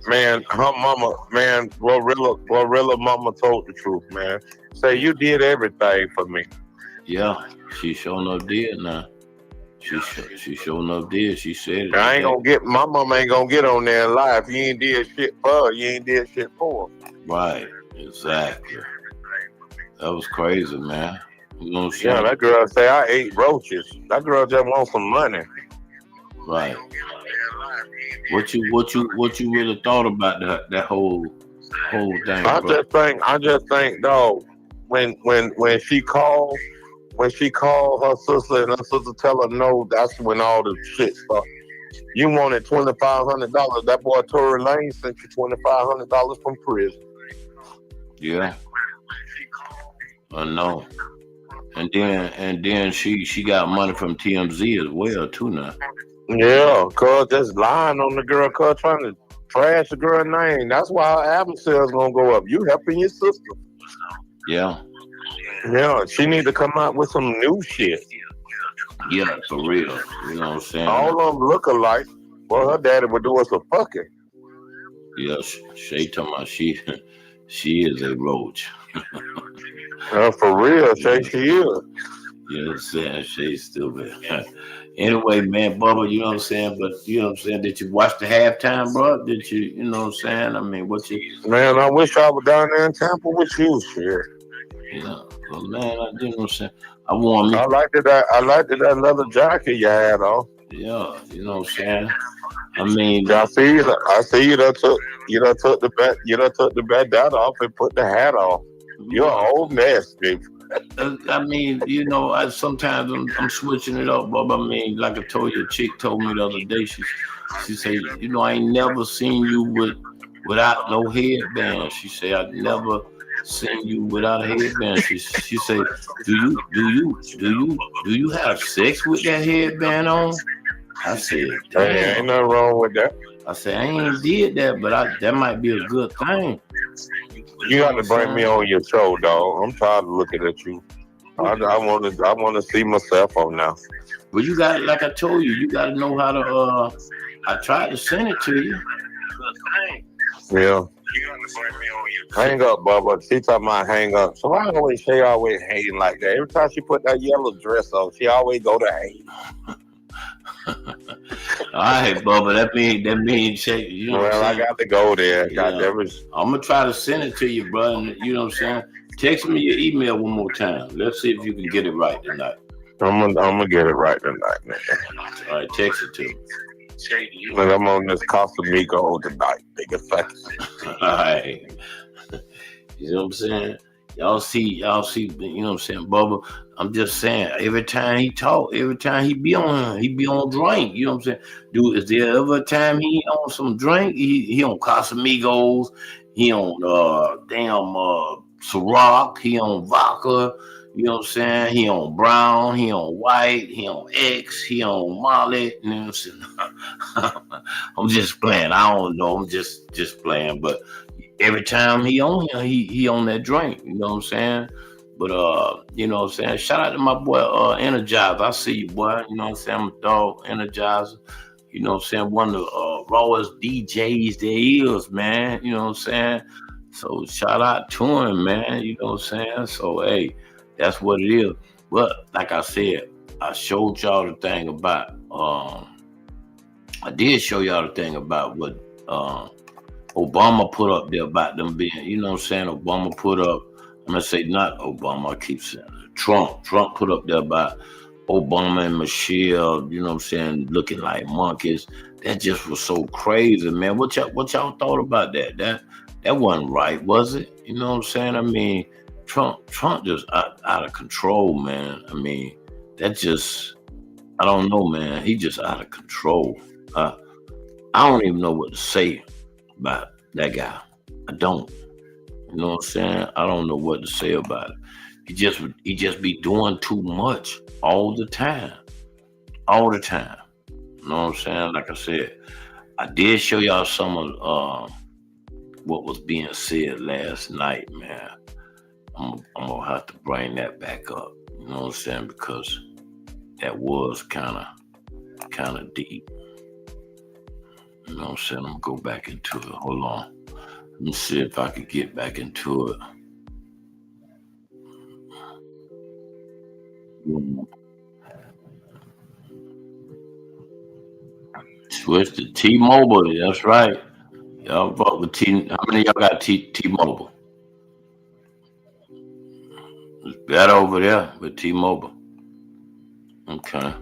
Man, her mama, man, Glorilla mama told the truth, man. Say you did everything for me. Yeah, she sure enough did now. She sure enough did. She said it. My mama ain't gonna get on there and lie. If you ain't did shit for her, you ain't did shit for her. Right, exactly. That was crazy, man. You know what I'm saying? Yeah, that girl say I ate roaches. That girl just want some money. Right. What you really thought about that whole thing? I just think, dog, when she called her sister and her sister tell her no, that's when all the shit started. You wanted $2,500. That boy Tory Lane sent you $2,500 from prison. Yeah. I know. And then she got money from TMZ as well too now. Yeah, cuz just lying on the girl, cuz trying to trash the girl name. That's why her album sales gonna go up. You helping your sister. Yeah. Yeah, she need to come out with some new shit. Yeah, for real. You know what I'm saying? All of them look alike. Well, her daddy would do us a fucking. Yeah, Shay talking about she is a roach. For real, Shay, she is. You know what I'm saying? Shay's stupid. Anyway, man, Bubba, you know what I'm saying? But you know what I'm saying? Did you watch the halftime, bro? Did you know what I'm saying? I mean, what you... Man, I wish I was down there in Tampa with you, shit. Yeah, well, man, you know what I'm saying? I liked that leather jacket you had on. Yeah, you know what I'm saying? I mean, I see you done took the bandana off and put the hat on. You're an old mess, dude. I mean, you know, sometimes I'm switching it up, Bob. I mean, like I told you, a chick told me the other day, she said, you know, I ain't never seen you without no headband. She said, I've never seen you without a headband. She said, do you have sex with that headband on? I said, damn. Hey, ain't nothing wrong with that. I said, I ain't did that, but that might be a good thing. You got to bring me on your show, dog. I'm tired of looking at you. I want to see myself on now. But you got, like I told you, you got to know how to. I tried to send it to you. Yeah. Hang up, Bubba. She talking about hang up. So why always she always hating like that? Every time she put that yellow dress on, she always go to hate. All right, Bubba. That means you know. Well, I got to go there. Yeah. I'm gonna try to send it to you, bro. And, you know what I'm saying? Text me your email one more time. Let's see if you can get it right tonight. I'm gonna get it right tonight, man. All right, text it to me. And I'm on this Casamigo tonight, nigga. All right. You know what I'm saying? Y'all see, you know what I'm saying, Bubba? I'm just saying, every time he talk, every time he be on drink, you know what I'm saying? Dude, is there ever a time he on some drink? He on Casamigos, he on Ciroc, he on vodka, you know what I'm saying? He on brown, he on white, he on X, he on Molly, you know what I'm saying? I'm just playing. I don't know, I'm just playing, but every time he on here, he on that drink, you know what I'm saying? But you know what I'm saying? Shout out to my boy Energizer. I see you, boy. You know what I'm saying? I'm a dog, Energizer. You know what I'm saying? One of the rawest DJs there is, man. You know what I'm saying? So shout out to him, man. You know what I'm saying? So hey, that's what it is. But like I said, I showed y'all the thing about I did show y'all the thing about what Obama put up there about them being, you know what I'm saying? Obama put up, I'm gonna say not Obama, I keep saying it. Trump put up there about Obama and Michelle, you know what I'm saying, looking like monkeys. That just was so crazy, man. What y'all thought about that? That wasn't right, was it? You know what I'm saying? I mean, Trump just out of control, man. I mean, that just, I don't know, man. He just out of control. I don't even know what to say about that guy. I don't. You know what I'm saying? I don't know what to say about it. He just be doing too much all the time. All the time. You know what I'm saying? Like I said, I did show y'all some of what was being said last night, man. I'm gonna have to bring that back up. You know what I'm saying? Because that was kind of deep. You know what I'm saying? I'm gonna go back into it. Hold on. Let me see if I could get back into it. Switch to T-Mobile. That's right. Y'all vote with T. How many of y'all got T-Mobile? It's better over there with T-Mobile. Okay.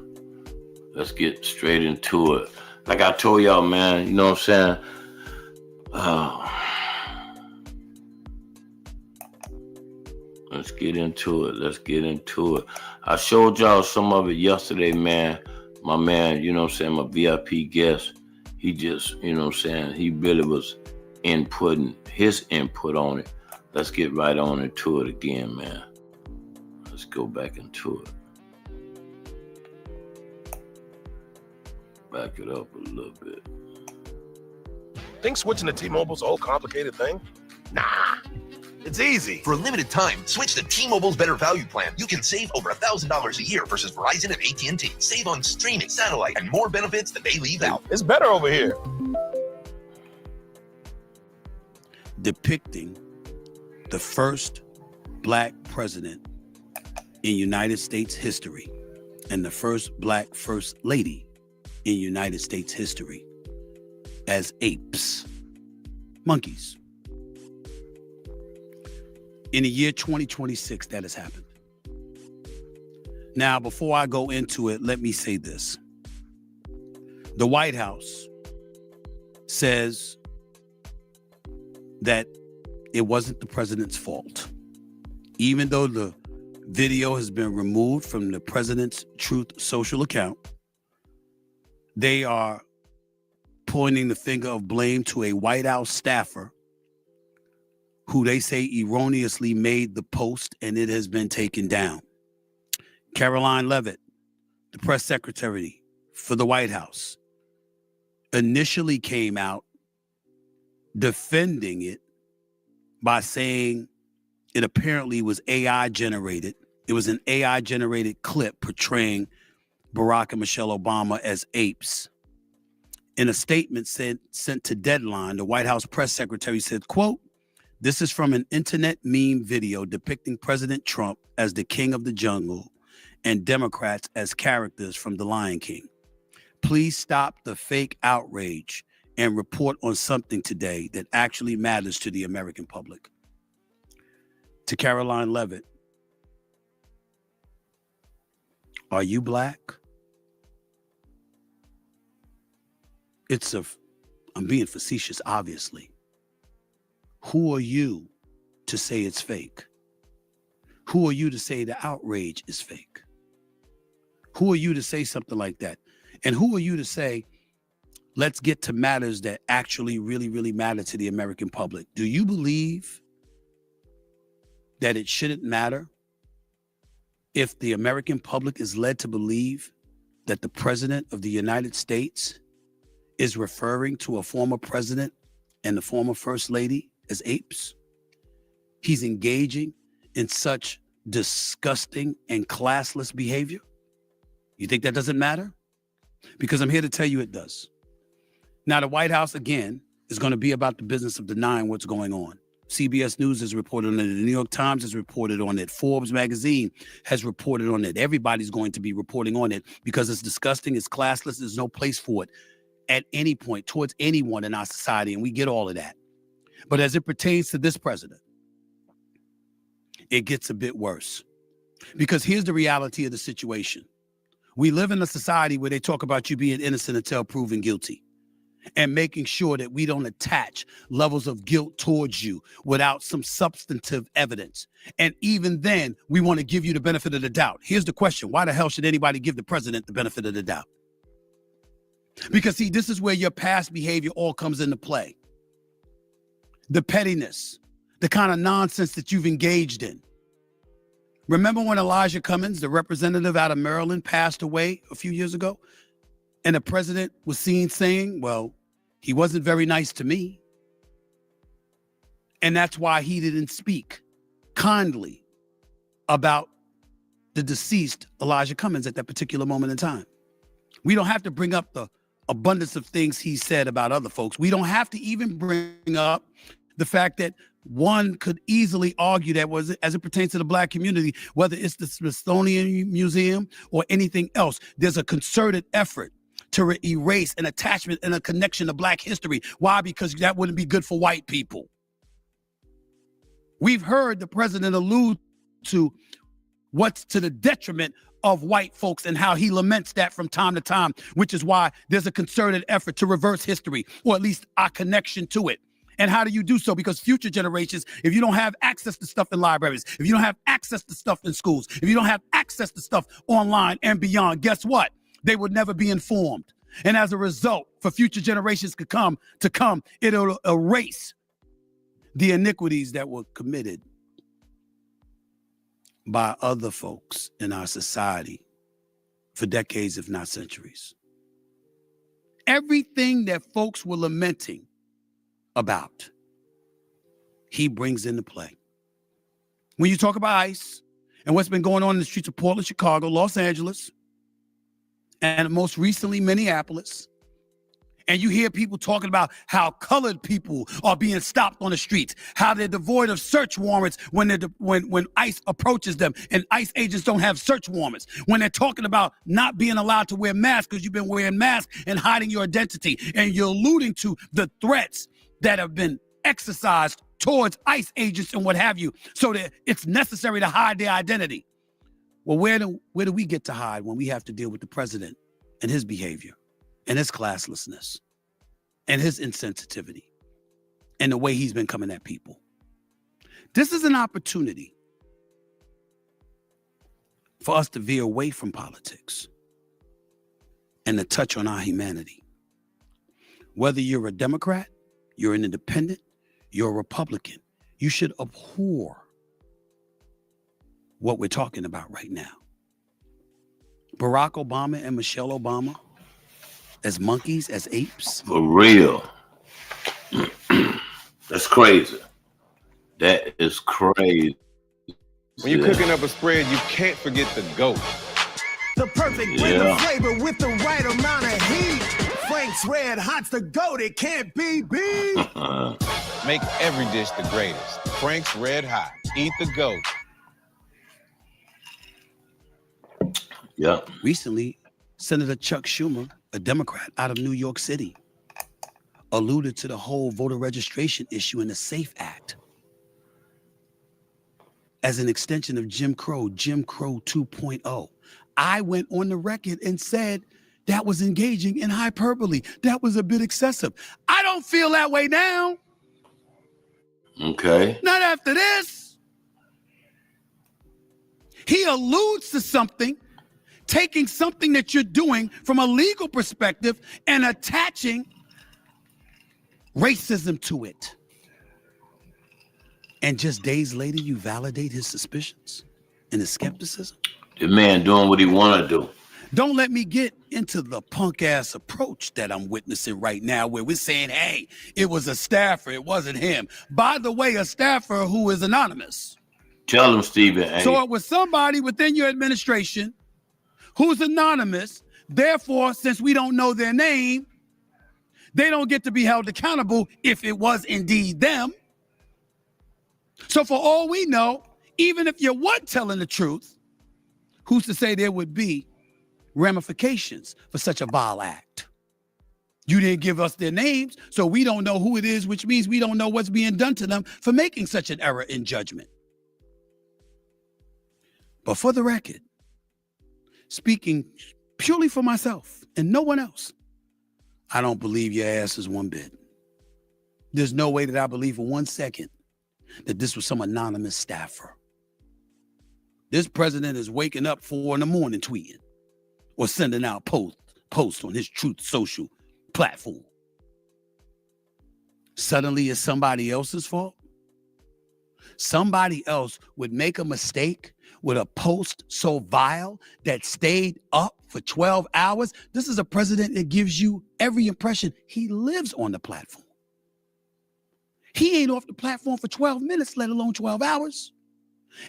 Let's get straight into it. Like I told y'all, man, you know what I'm saying? Let's get into it. I showed y'all some of it yesterday, man. my man, you know what I'm saying, my VIP guest, he just, you know what I'm saying, he really was inputting his input on it. Let's get right on into it again, man. Let's go back into it. Back it up a little bit. Think switching to T-Mobile's a whole complicated thing? Nah, it's easy. For a limited time, switch to T-Mobile's better value plan. You can save over $1,000 a year versus Verizon and AT&T. Save on streaming, satellite, and more benefits that they leave out. It's better over here. Depicting the first black president in United States history and the first black first lady in United States history as apes, monkeys. In the year 2026, that has happened. Now, before I go into it, let me say this. The White House says that it wasn't the president's fault. Even though the video has been removed from the president's Truth Social account, they are pointing the finger of blame to a White House staffer who they say erroneously made the post, and it has been taken down. Caroline Leavitt, the press secretary for the White House, initially came out defending it by saying it apparently was AI generated. It was an AI generated clip portraying Barack and Michelle Obama as apes. In a statement sent to Deadline, the White House press secretary said, quote, "This is from an internet meme video depicting President Trump as the king of the jungle and Democrats as characters from The Lion King. Please stop the fake outrage and report on something today that actually matters to the American public." To Caroline Leavitt, are you black? I'm being facetious, obviously. Who are you to say it's fake? Who are you to say the outrage is fake? Who are you to say something like that? And who are you to say, let's get to matters that actually really, really matter to the American public? Do you believe that it shouldn't matter if the American public is led to believe that the president of the United States is referring to a former president and the former first lady as apes? He's engaging in such disgusting and classless behavior? You think that doesn't matter? Because I'm here to tell you it does. Now, the White House, again, is going to be about the business of denying what's going on. CBS News has reported on it. The New York Times has reported on it. Forbes magazine has reported on it. Everybody's going to be reporting on it because it's disgusting, it's classless, there's no place for it at any point towards anyone in our society, and we get all of that. But as it pertains to this president, it gets a bit worse. Because here's the reality of the situation. We live in a society where they talk about you being innocent until proven guilty, and making sure that we don't attach levels of guilt towards you without some substantive evidence. And even then, we want to give you the benefit of the doubt. Here's the question. Why the hell should anybody give the president the benefit of the doubt? Because, see, this is where your past behavior all comes into play. The pettiness, the kind of nonsense that you've engaged in. Remember when Elijah Cummings, the representative out of Maryland, passed away a few years ago? And the president was seen saying, well, he wasn't very nice to me. And that's why he didn't speak kindly about the deceased Elijah Cummings at that particular moment in time. We don't have to bring up the abundance of things he said about other folks. We don't have to even bring up the fact that one could easily argue that was as it pertains to the black community, whether it's the Smithsonian Museum or anything else, there's a concerted effort to erase an attachment and a connection to black history. Why? Because that wouldn't be good for white people. We've heard the president allude to what's to the detriment of white folks and how he laments that from time to time, which is why there's a concerted effort to reverse history, or at least our connection to it. And how do you do so? Because future generations, if you don't have access to stuff in libraries, if you don't have access to stuff in schools, if you don't have access to stuff online and beyond, guess what? they would never be informed. And as a result, for future generations to come, it'll erase the iniquities that were committed by other folks in our society for decades, if not centuries. Everything that folks were lamenting about, he brings into play. When you talk about ICE and what's been going on in the streets of Portland, Chicago, Los Angeles, and most recently Minneapolis, and you hear people talking about how colored people are being stopped on the streets, how they're devoid of search warrants when ICE approaches them, and ICE agents don't have search warrants. When they're talking about not being allowed to wear masks because you've been wearing masks and hiding your identity, and you're alluding to the threats that have been exercised towards ICE agents and what have you, so that it's necessary to hide their identity. Well, where do we get to hide when we have to deal with the president and his behavior and his classlessness and his insensitivity and the way he's been coming at people? This is an opportunity for us to veer away from politics and to touch on our humanity. Whether you're a Democrat, you're an independent, you're a Republican, you should abhor what we're talking about right now. Barack Obama and Michelle Obama as monkeys, as apes. For real. That's crazy. That is crazy. When you're cooking up a spread, you can't forget the goat. The perfect blend of flavor with the right amount of heat. Frank's Red Hot's the goat, it can't be beat. Make every dish the greatest. Frank's Red Hot. Eat the goat. Yeah. Recently, Senator Chuck Schumer, a Democrat out of New York City, alluded to the whole voter registration issue in the SAFE Act as an extension of Jim Crow 2.0. I went on the record and said that was engaging in hyperbole. That was a bit excessive. I don't feel that way now. Okay. Not after this. He alludes to something, taking something that you're doing from a legal perspective and attaching racism to it. And just days later, you validate his suspicions and his skepticism. The man doing what he want to do. Don't let me get into the punk ass approach that I'm witnessing right now, where we're saying, hey, it was a staffer, it wasn't him. By the way, a staffer who is anonymous. Tell him, Stephen A. So it was somebody within your administration who's anonymous. Therefore, since we don't know their name, they don't get to be held accountable if it was indeed them. So for all we know, even if you weren't telling the truth, who's to say there would be ramifications for such a vile act? You didn't give us their names, so we don't know who it is, which means we don't know what's being done to them for making such an error in judgment. But for the record, speaking purely for myself and no one else, I don't believe your ass is one bit. There's no way that I believe for 1 second that this was some anonymous staffer. This president is waking up 4 a.m. tweeting or sending out posts on his Truth Social platform. Suddenly it's somebody else's fault. Somebody else would make a mistake with a post so vile that stayed up for 12 hours. This is a president that gives you every impression he lives on the platform. He ain't off the platform for 12 minutes, let alone 12 hours.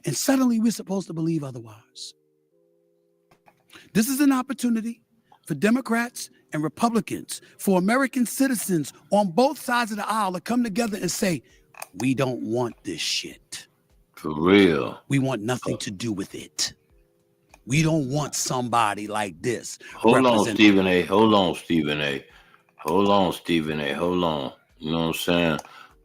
And suddenly we're supposed to believe otherwise. This is an opportunity for Democrats and Republicans, for American citizens on both sides of the aisle to come together and say, we don't want this shit. For real. We want nothing to do with it. We don't want somebody like this. Hold on, Stephen A. Hold on, Stephen A. Hold on, Stephen A. Hold on. You know what I'm saying?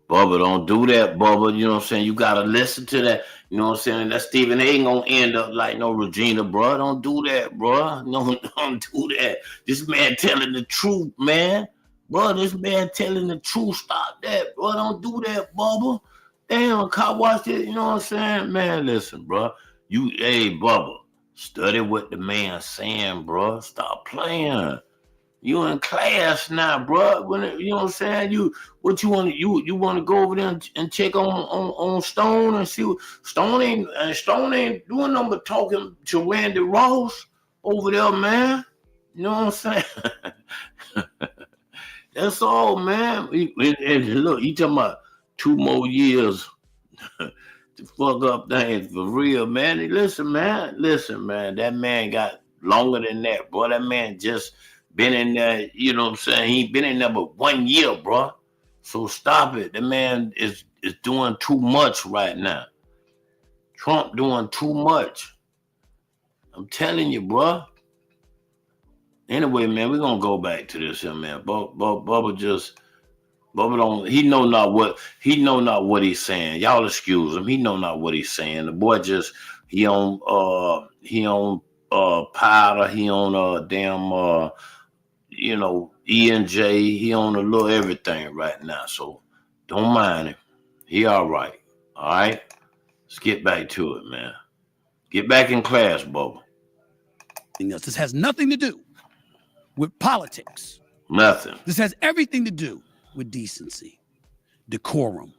Bubba, don't do that, Bubba. You know what I'm saying? You got to listen to that. You know what I'm saying? That Stephen A. ain't going to end up like no Regina, bro. Don't do that, bro. No, don't do that. This man telling the truth, man. Bro, this man telling the truth. Stop that, bro. Don't do that, Bubba. Damn, I watched it. You know what I'm saying? Man, listen, bro. Hey, Bubba. Study what the man's saying, bro. Stop playing. You in class now, bro. When you know what I'm saying? You want to go over there and check on Stone and see what Stone ain't doing nothing but talking to Randy Ross over there, man. You know what I'm saying? That's all, man. And look, you talking about 2 more years to fuck up things for real, man. Listen, man. That man got longer than that, bro. That man just been in there, you know what I'm saying? He been in there but 1 year, bro. So stop it. The man is doing too much right now. Trump doing too much. I'm telling you, bro. Anyway, man, we're gonna go back to this here, man. Bubba don't, he know not what he's saying. Y'all excuse him. He know not what he's saying. The boy just, he on powder, he on damn E&J, he on a little everything right now. So don't mind him. He all right. All right? Let's get back to it, man. Get back in class, Bubba. This has nothing to do with politics. Nothing. This has everything to do with decency, decorum,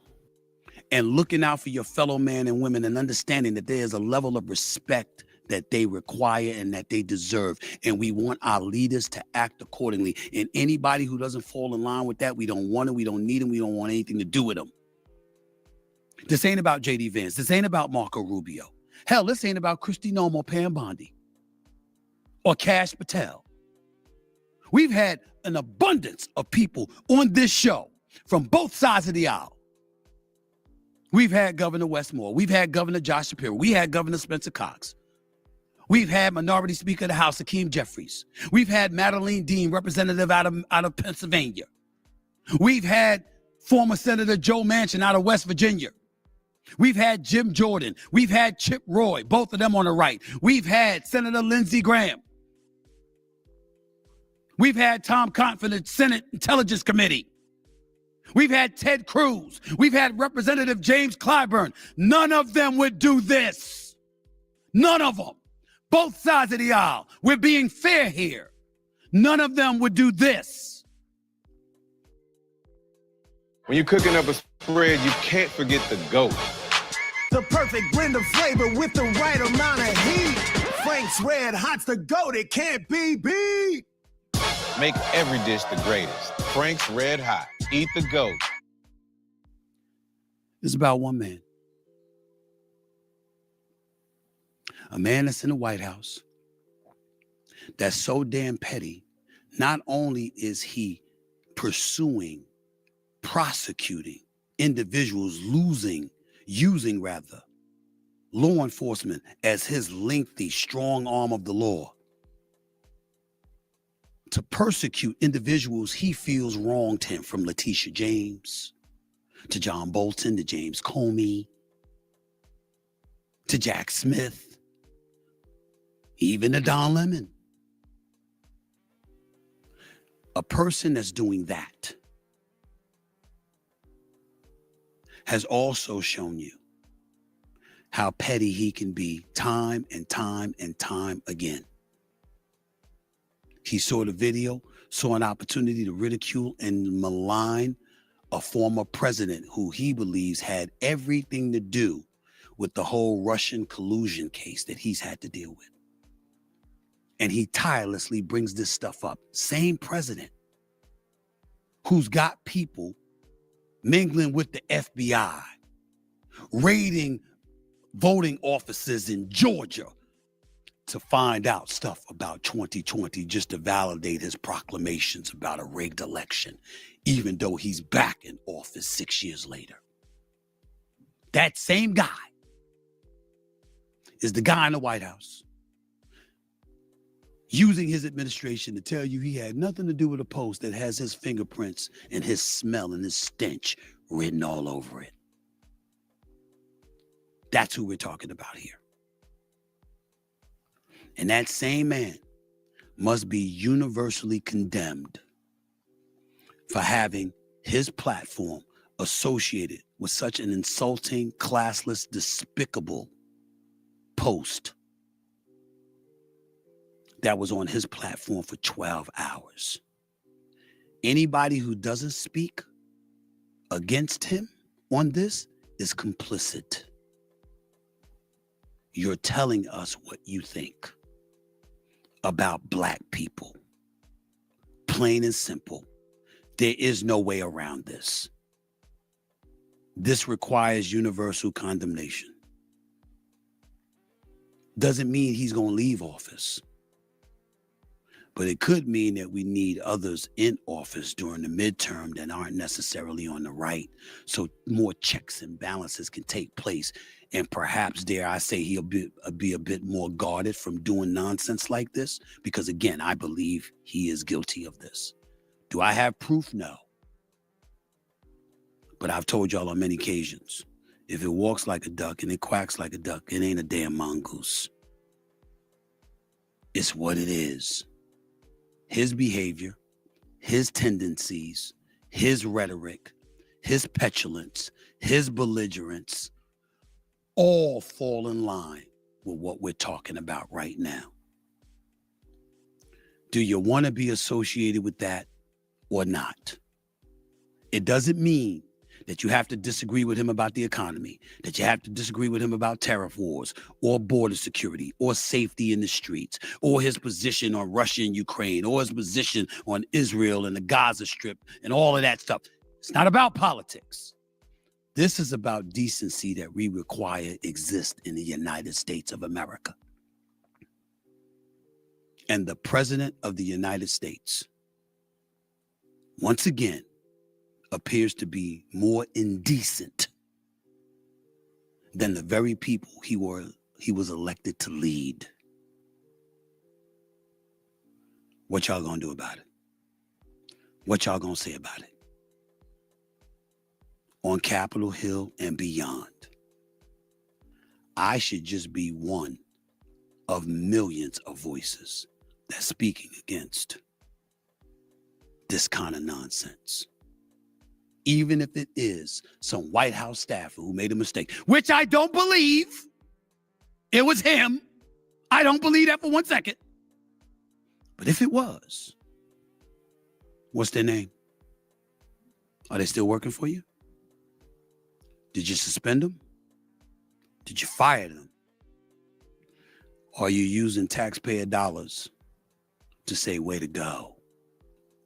and looking out for your fellow man and women and understanding that there is a level of respect that they require and that they deserve. And we want our leaders to act accordingly. And anybody who doesn't fall in line with that, we don't want them, we don't need them, we don't want anything to do with them. This ain't about J.D. Vance. This ain't about Marco Rubio. Hell, this ain't about Kristi Noem or Pam Bondi or Kash Patel. We've had an abundance of people on this show from both sides of the aisle. We've had Governor Westmore. We've had Governor Josh Shapiro. We had Governor Spencer Cox. We've had Minority Speaker of the House, Hakeem Jeffries. We've had Madeleine Dean, representative out of Pennsylvania. We've had former Senator Joe Manchin out of West Virginia. We've had Jim Jordan. We've had Chip Roy, both of them on the right. We've had Senator Lindsey Graham. We've had Tom Cotton for the Senate Intelligence Committee. We've had Ted Cruz. We've had Representative James Clyburn. None of them would do this. None of them. Both sides of the aisle. We're being fair here. None of them would do this. When you're cooking up a spread, you can't forget the GOAT. The perfect blend of flavor with the right amount of heat. Frank's Red Hot's the GOAT, it can't be beat. Make every dish the greatest. Frank's Red Hot. Eat the GOAT. It's about one man. A man that's in the White House that's so damn petty. Not only is he prosecuting individuals using law enforcement as his lengthy, strong arm of the law to persecute individuals he feels wronged him, from Letitia James to John Bolton to James Comey to Jack Smith, even to Don Lemon. A person that's doing that has also shown you how petty he can be time and time and time again. He saw the video, saw an opportunity to ridicule and malign a former president who he believes had everything to do with the whole Russian collusion case that he's had to deal with. And he tirelessly brings this stuff up. Same president who's got people mingling with the FBI, raiding voting offices in Georgia to find out stuff about 2020 just to validate his proclamations about a rigged election, even though he's back in office 6 years later. That same guy is the guy in the White House using his administration to tell you he had nothing to do with a post that has his fingerprints and his smell and his stench written all over it. That's who we're talking about here. And that same man must be universally condemned for having his platform associated with such an insulting, classless, despicable post that was on his platform for 12 hours. Anybody who doesn't speak against him on this is complicit. You're telling us what you think about black people. Plain and simple. There is no way around this. This requires universal condemnation. Doesn't mean he's going to leave office. But it could mean that we need others in office during the midterm that aren't necessarily on the right. So more checks and balances can take place. And perhaps, dare I say, he'll be a bit more guarded from doing nonsense like this. Because again, I believe he is guilty of this. Do I have proof? No. But I've told y'all on many occasions, if it walks like a duck and it quacks like a duck, it ain't a damn mongoose. It's what it is. His behavior, his tendencies, his rhetoric, his petulance, his belligerence, all fall in line with what we're talking about right now. Do you want to be associated with that or not? It doesn't mean that you have to disagree with him about the economy, that you have to disagree with him about tariff wars or border security or safety in the streets or his position on Russia and Ukraine or his position on Israel and the Gaza Strip and all of that stuff. It's not about politics. This is about decency that we require exist in the United States of America. And the President of the United States, once again, appears to be more indecent than the very people he was elected to lead. What y'all gonna do about it? What y'all gonna say about it? On Capitol Hill and beyond, I should just be one of millions of voices that's speaking against this kind of nonsense. Even if it is some White House staffer who made a mistake, which I don't believe it was him. I don't believe that for 1 second. But if it was, what's their name? Are they still working for you? Did you suspend them? Did you fire them? Are you using taxpayer dollars to say, way to go?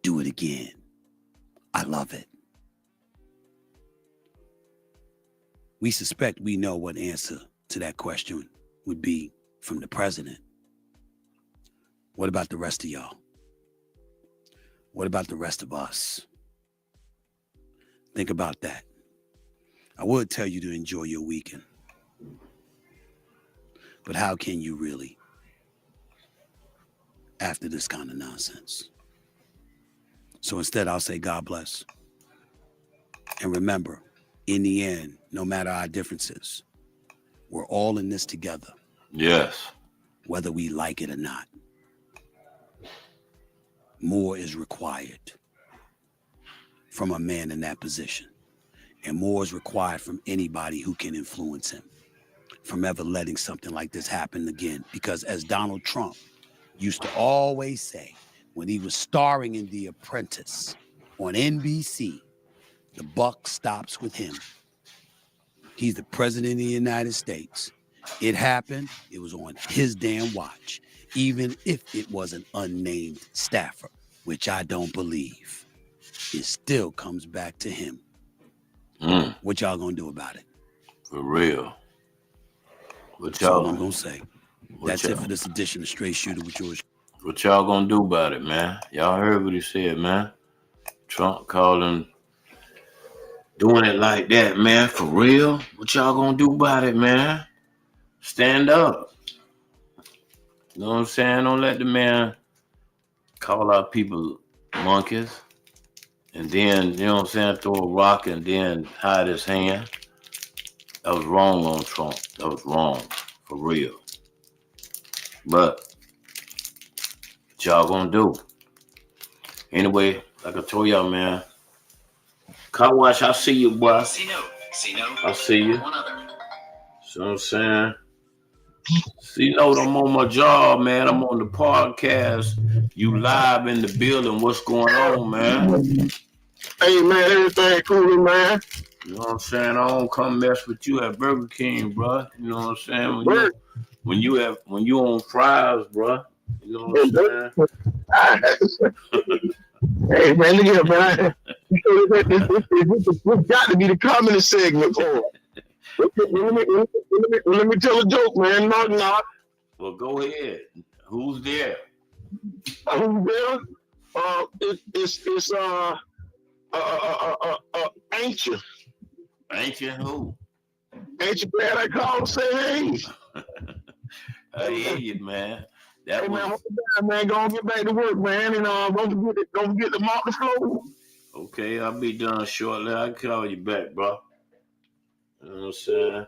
Do it again. I love it. We suspect we know what answer to that question would be from the president. What about the rest of y'all? What about the rest of us? Think about that. I would tell you to enjoy your weekend. But how can you really after this kind of nonsense? So instead, I'll say God bless. And remember, in the end, no matter our differences, we're all in this together. Yes. Whether we like it or not. More is required from a man in that position. And more is required from anybody who can influence him from ever letting something like this happen again. Because as Donald Trump used to always say, when he was starring in The Apprentice on NBC, the buck stops with him. He's the president of the United States. It happened. It was on his damn watch, even if it was an unnamed staffer, which I don't believe. It still comes back to him. What y'all gonna do about it? For real. What That's y'all all I'm gonna say. That's it for this edition of Straight Shooter with George. What y'all gonna do about it, man? Y'all heard what he said, man. Trump calling, doing it like that, man. For real? What y'all gonna do about it, man? Stand up. You know what I'm saying? Don't let the man call our people monkeys. And then, you know what I'm saying, throw a rock and then hide his hand. That was wrong on Trump. That was wrong. For real. But what y'all gonna do? Anyway, like I told y'all, man. Car Wash, I see you, boy. I see you. See what I'm saying? See, no, I'm on my job, man. I'm on the podcast. You live in the building. What's going on, man? Hey, man, everything cool, man. You know what I'm saying? I don't come mess with you at Burger King, bro. You know what I'm saying? When you on fries, bro. You know what I'm saying? Hey, man, look here, man. This got to be the comedy segment for it. Let me tell a joke, man. Knock, knock. Well, go ahead. Who's there? Who's there? It's Ancient. Ancient who? Ancient man, I call say hey. I hear you, man. That Hey, was man, hold on, man, go on, get back to work, man, and don't forget to mop the floor. okay. I'll be done shortly. I'll call you back, bro. You know what I'm saying?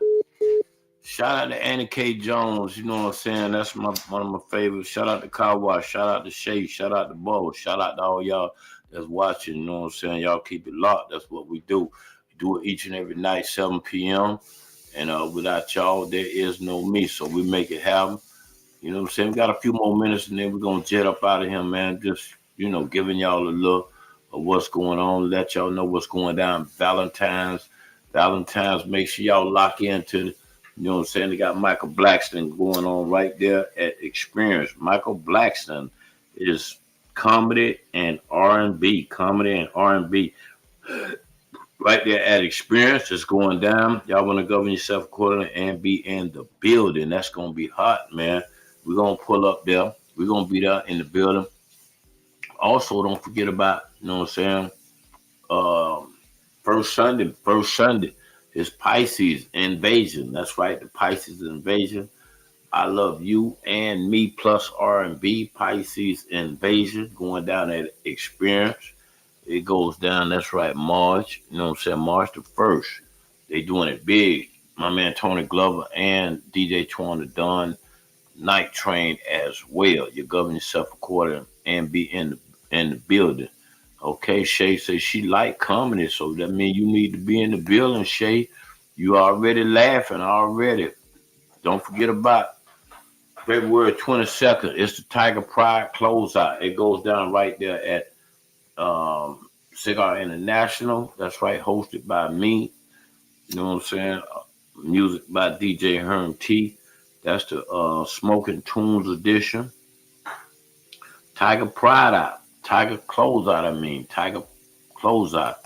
Shout out to Annie K. Jones. You know what I'm saying? That's one of my favorites. Shout out to Car Wash. Shout out to Shay. Shout out to Bo. Shout out to all y'all that's watching. You know what I'm saying? Y'all keep it locked. That's what we do. We do it each and every night, 7 p.m. And without y'all, there is no me. So we make it happen. You know what I'm saying? We got a few more minutes and then we're going to jet up out of here, man. Just, giving y'all a look of what's going on. Let y'all know what's going down. Valentine's, make sure y'all lock into, you know what I'm saying? They got Michael Blackston going on right there at Experience. Michael Blackston is comedy and R&B. Right there at Experience, it's going down. Y'all want to govern yourself accordingly and be in the building. That's going to be hot, man. We're going to pull up there. We're going to be there in the building. Also, don't forget about, you know what I'm saying? First Sunday is Pisces Invasion. That's right, the Pisces Invasion. I Love You and Me plus R&B, Pisces Invasion, going down at Experience. It goes down, that's right, March. You know what I'm saying? March the 1st. They doing it big. My man Tony Glover and DJ Twan the Don Night Train as well. You govern yourself accordingly and be in the building. Okay, Shay says she like comedy, so that means you need to be in the building, Shay. You already laughing already. Don't forget about February 22nd. It's the Tiger Pride closeout. It goes down right there at Cigar International. That's right, hosted by me. You know what I'm saying? Music by DJ Herm T. That's the Smoking Tunes edition. Tiger Pride out. Tiger Closeout, Tiger Closeout.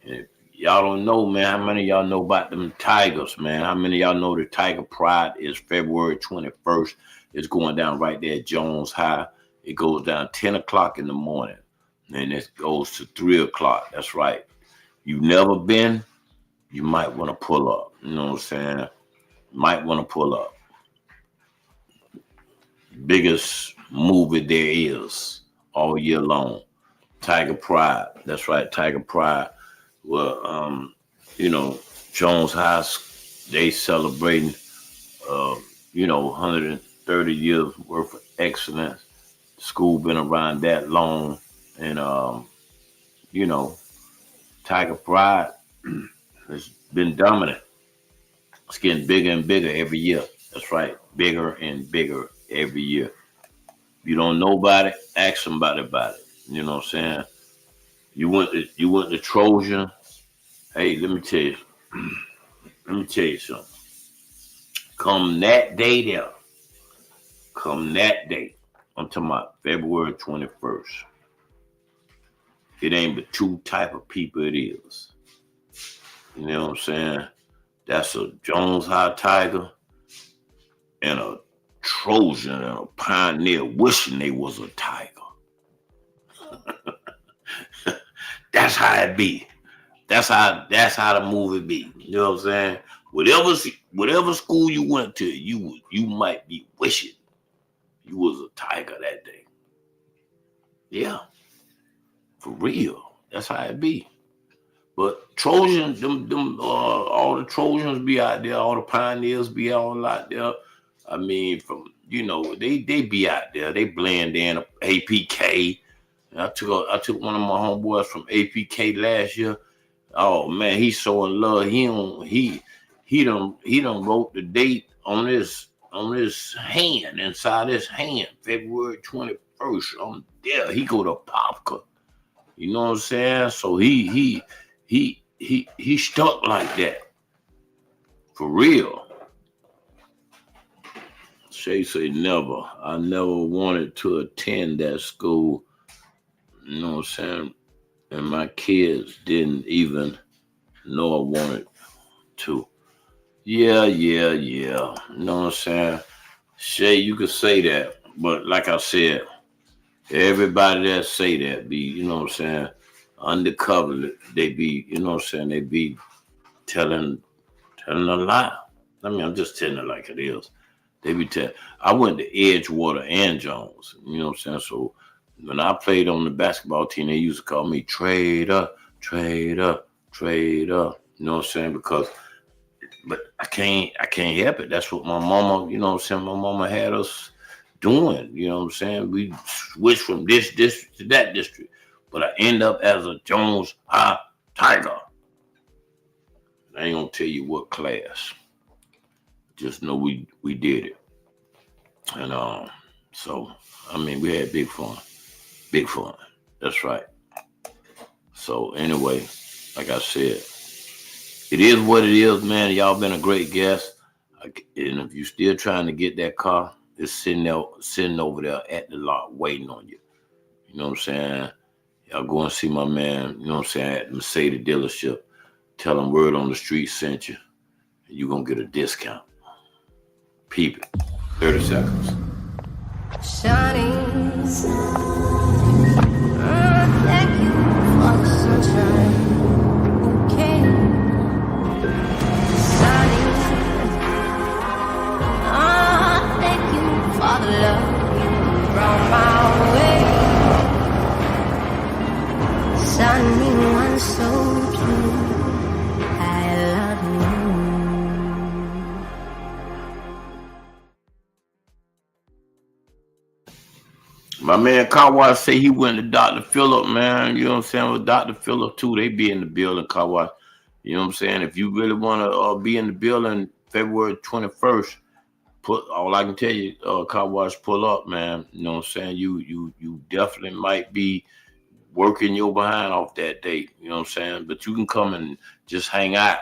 And if y'all don't know, man, how many of y'all know about them Tigers, man? How many of y'all know the Tiger Pride is February 21st? It's going down right there at Jones High. It goes down 10 o'clock in the morning. And it goes to 3 o'clock. That's right. You've never been, you might want to pull up. You know what I'm saying? Might want to pull up. Biggest movie there is all year long. Tiger Pride. That's right, Tiger Pride. Well, Jones High, they celebrating 130 years worth of excellence. School been around that long. And Tiger Pride has been dominant. It's getting bigger and bigger every year. That's right, bigger and bigger every year. If you don't know about it, ask somebody about it. You know what I'm saying? You want the Trojan. Hey, let me tell you something. Come that day, I'm talking about February 21st. It ain't but two type of people it is. You know what I'm saying? That's a Jones High Tiger and a Trojan and a Pioneer wishing they was a tiger. That's how it be. That's how the movie be. You know what I'm saying? Whatever school you went to, you might be wishing you was a tiger that day. Yeah. For real. That's how it be. But Trojans, all the Trojans be out there, all the Pioneers be all out there. I mean, they be out there. They blend in. APK. I took one of my homeboys from APK last year. Oh man, he's so in love. He done wrote the date on this on his hand, inside his hand, February 21st. I'm there. He go to Popka. You know what I'm saying? So he stuck like that. For real. Shay say never. I never wanted to attend that school. You know what I'm saying? And my kids didn't even know I wanted to. Yeah. You know what I'm saying? Shay, you could say that. But like I said, everybody that say that be, you know what I'm saying, undercover. They be, you know what I'm saying, they be telling a lie. I mean, I'm just telling it like it is. They be telling. I went to Edgewater and Jones. You know what I'm saying? So when I played on the basketball team, they used to call me trader. You know what I'm saying? But I can't help it. That's what my mama, you know what I'm saying? My mama had us doing. You know what I'm saying? We switched from this district to that district. But I end up as a Jones High Tiger. I ain't gonna tell you what class. Just know we did it. And so I mean we had big fun. Big fun. That's right. So anyway, like I said, it is what it is, man. Y'all been a great guest. And if you still trying to get that car, it's sitting over there at the lot waiting on you. You know what I'm saying? Y'all go and see my man, you know what I'm saying, at the Mercedes dealership. Tell him Word on the Street sent you. And you're going to get a discount. Peep it. 30 seconds. Shining sun, thank you for the sunshine. Okay. Shining sun, thank you for the love you brought my way. Shining one so true, I love you. My man Kawash say he went to Dr. Phillip, man. You know what I'm saying? With Dr. Phillip, too, they be in the building, Kawash. You know what I'm saying? If you really want to be in the building February 21st, all I can tell you, Kawash, pull up, man. You know what I'm saying? You definitely might be working your behind off that date. You know what I'm saying? But you can come and just hang out.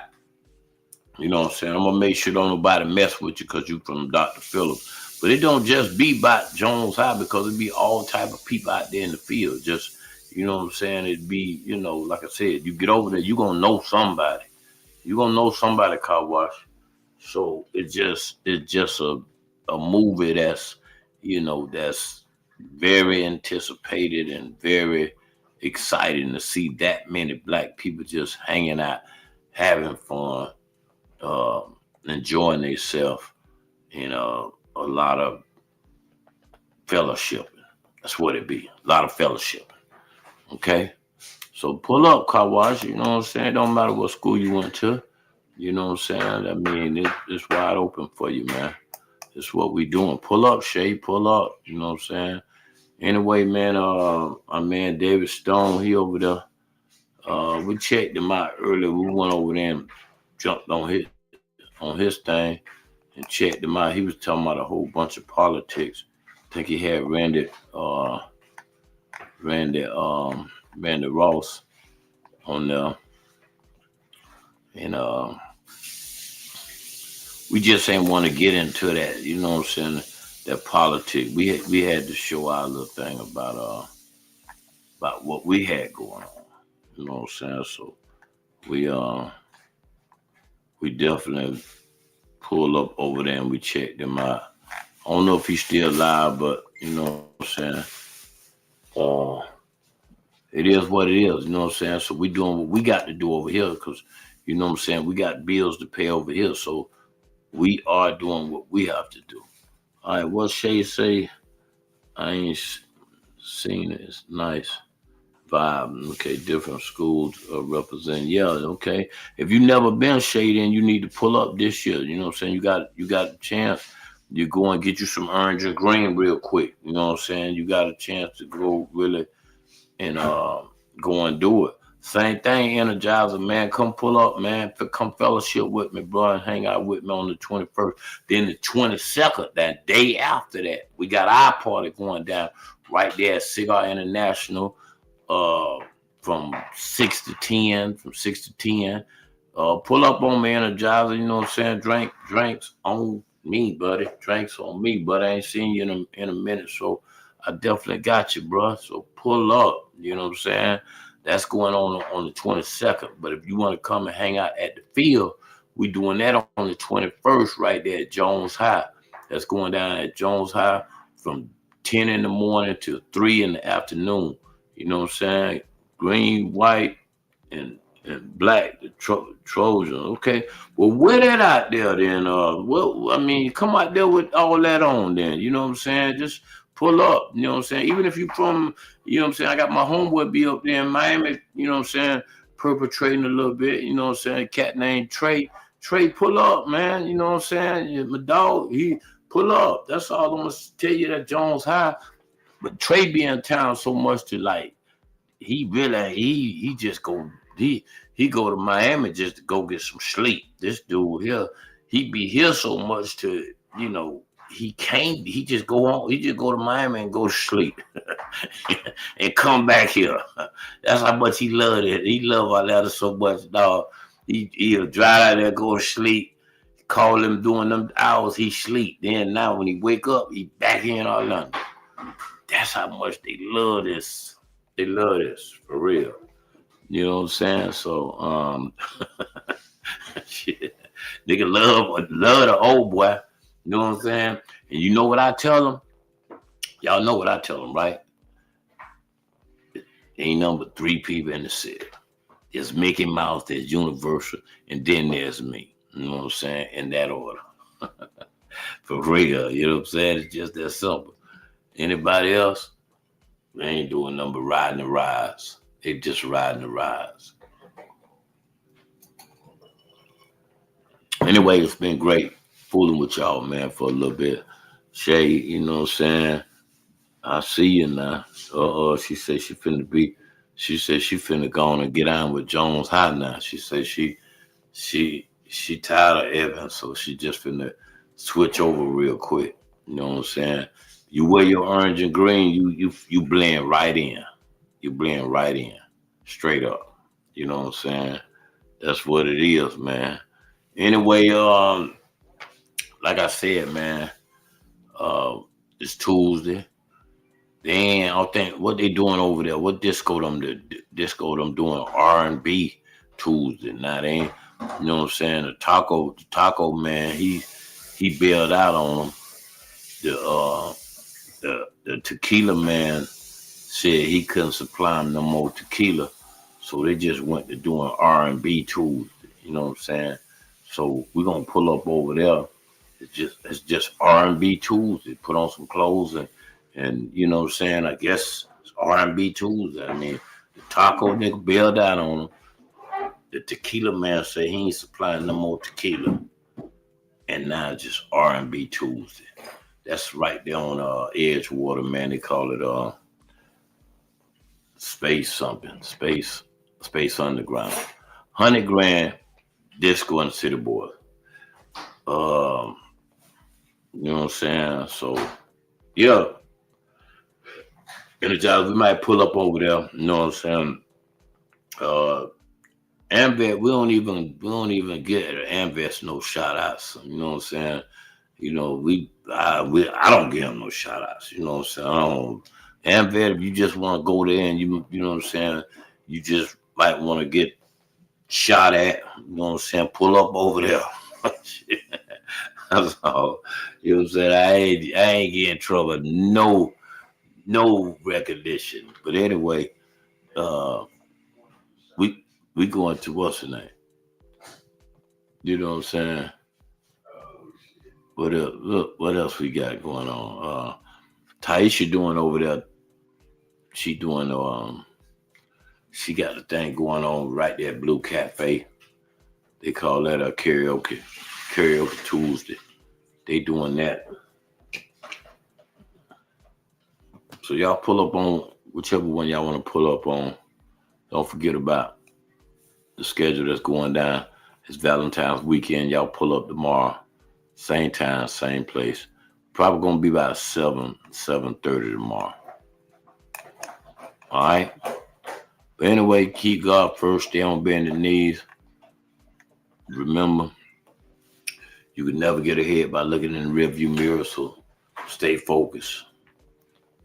You know what I'm saying? I'm going to make sure don't nobody mess with you because you from Dr. Phillip. But it don't just be about Jones High because it be all type of people out there in the field. Just, you know what I'm saying? It'd be, you know, like I said, you get over there, you're going to know somebody. You're going to know somebody, Car Wash. So it's just a movie that's, you know, that's very anticipated and very exciting to see that many black people just hanging out, having fun, enjoying themselves, you know, a lot of fellowshipping. That's what it be. A lot of fellowshipping. Okay? So pull up, Car Wash. You know what I'm saying? Don't matter what school you went to. You know what I'm saying? I mean, it's wide open for you, man. It's what we doing. Pull up, Shay. Pull up. You know what I'm saying? Anyway, man, our man David Stone, he over there. We checked him out earlier. We went over there and jumped on his thing and checked him out. He was talking about a whole bunch of politics. I think he had Randy Ross on there. And we just ain't want to get into that, you know what I'm saying, that politics. We had to show our little thing about what we had going on. You know what I'm saying? So we definitely pulled up over there and we checked him out. I don't know if he's still alive, but you know what I'm saying? It is what it is, you know what I'm saying? So we doing what we got to do over here because, you know what I'm saying, we got bills to pay over here. So we are doing what we have to do. All right, what Shay say? I ain't seen it. It's nice vibe. Okay, different schools represent. Yeah, okay. If you never been Shay, then you need to pull up this year. You know what I'm saying? You got a chance. You go and get you some Orange and Green real quick. You know what I'm saying? You got a chance to go really and go and do it. Same thing, Energizer, man. Come pull up, man. Come fellowship with me, bro, and hang out with me on the 21st. Then the 22nd, that day after that, we got our party going down right there at Cigar International from 6 to 10. Pull up on me, Energizer, you know what I'm saying? Drinks on me, buddy. Drinks on me, but I ain't seen you in a minute, so I definitely got you, bro. So pull up, you know what I'm saying? That's going on the 22nd. But if you want to come and hang out at the field, we doing that on the 21st right there at Jones High. That's going down at Jones High from 10 in the morning to 3 in the afternoon. You know what I'm saying? Green, white, and black, the Trojan. Okay. Well, wear that out there then. Well, I mean, come out there with all that on then. You know what I'm saying? Just pull up. You know what I'm saying? Even if you from, you know what I'm saying? I got my homeboy be up there in Miami, you know what I'm saying? Perpetrating a little bit, you know what I'm saying? Cat named Trey. Trey, pull up, man. You know what I'm saying? My dog, he pull up. That's all I'm going to tell you at Jones High. But Trey be in town so much to like, he really, he just go, he go to Miami just to go get some sleep. This dude here, he be here so much to, you know, he just go to Miami and go to sleep and come back here. That's how much he loved it. He loved Atlanta so much, dog. He'll drive out there, go to sleep, call him during them hours, he sleep. Then now when he wake up, he back in Orlando. That's how much they love this. They love this, for real. You know what I'm saying? So, shit. Nigga love the old boy. You know what I'm saying? And you know what I tell them? Y'all know what I tell them, right? Ain't number 3 people in the city. There's Mickey Mouse, there's Universal, and then there's me. You know what I'm saying? In that order. For real. You know what I'm saying? It's just that simple. Anybody else? They ain't doing nothing but riding the rides. They just riding the rides. Anyway, it's been great fooling with y'all, man, for a little bit. Shay, you know what I'm saying? I see you now. She said she finna go on and get on with Jones High now. She said she tired of Evan, so she just finna switch over real quick. You know what I'm saying? You wear your orange and green, you blend right in. You blend right in. Straight up. You know what I'm saying? That's what it is, man. Anyway, like I said, man, it's Tuesday. I don't think what they doing over there. What disco them doing R&B Tuesday. Now they ain't, you know what I'm saying? The taco man, he bailed out on them. The tequila man said he couldn't supply him no more tequila, so they just went to doing R&B Tuesday. You know what I'm saying? So we're gonna pull up over there. It's just R&B Tuesday. Put on some clothes and you know what I'm saying? I guess it's R&B Tuesday. I mean, the taco nigga bailed out on him. The tequila man said he ain't supplying no more tequila. And now it's just R&B Tuesday. That's right there on Edgewater, man. They call it Space Underground. 100 grand disco and City Boys. You know what I'm saying? So, yeah. Energize, we might pull up over there. You know what I'm saying? Amvet, we don't even get Amvet no shout outs. You know what I'm saying? You know, I don't give them no shout outs. You know what I'm saying? Amvet, if you just want to go there and you know what I'm saying, you just might want to get shot at, you know what I'm saying, pull up over there. That's all. You know what I'm saying? I ain't getting in trouble. No recognition. But anyway, we going to what's the name? You know what I'm saying? What else? Look, what else we got going on? Taisha doing over there. She doing she got the thing going on right there at Blue Cafe. They call that a karaoke Tuesday. They doing that. So y'all pull up on whichever one y'all want to pull up on. Don't forget about the schedule that's going down. It's Valentine's weekend. Y'all pull up tomorrow. Same time, same place. Probably going to be about 7:30 tomorrow. All right? But anyway, keep God first. Stay on bended knees. Remember, you can never get ahead by looking in the rearview mirror, so stay focused.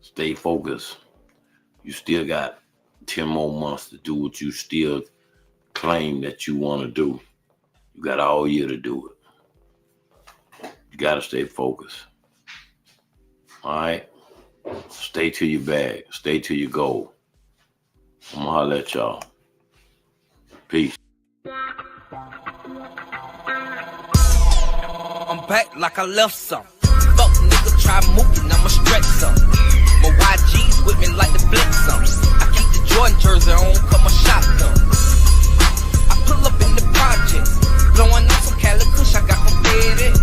Stay focused. You still got 10 more months to do what you still claim that you want to do. You got all year to do it. You got to stay focused. All right? Stay to your bag. Stay to your goal. I'm going to holler at y'all. Peace. I'm back like I left some. Fuck nigga, try moving, I'ma stretch some. My YG's with me like the flex some. I keep the Jordan jersey on, cut my shotgun. I pull up in the project, blowing out some Cali Kush, I got my bed in.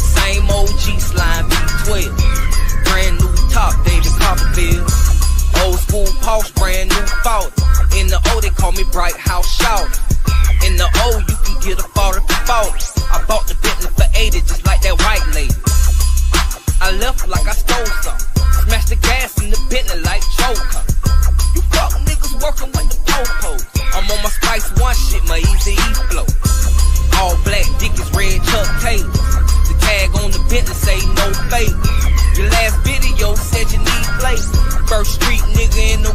Same OG slime V12. Brand new top, David Copperfield. Old school Porsche, brand new fault. In the O, they call me Bright House Shout. In the O, you can get a 40 for 40. I bought the Bentley for 80, just like that white lady. I left like I stole some. Smashed the gas in the Bentley like Joker. You fuck niggas working with the po-pos. I'm on my Spice One shit, my Easy E flow. All black Dickies, red Chuck Taylors. The tag on the Bentley say no favor. Your last video said you need flavor. First street nigga in the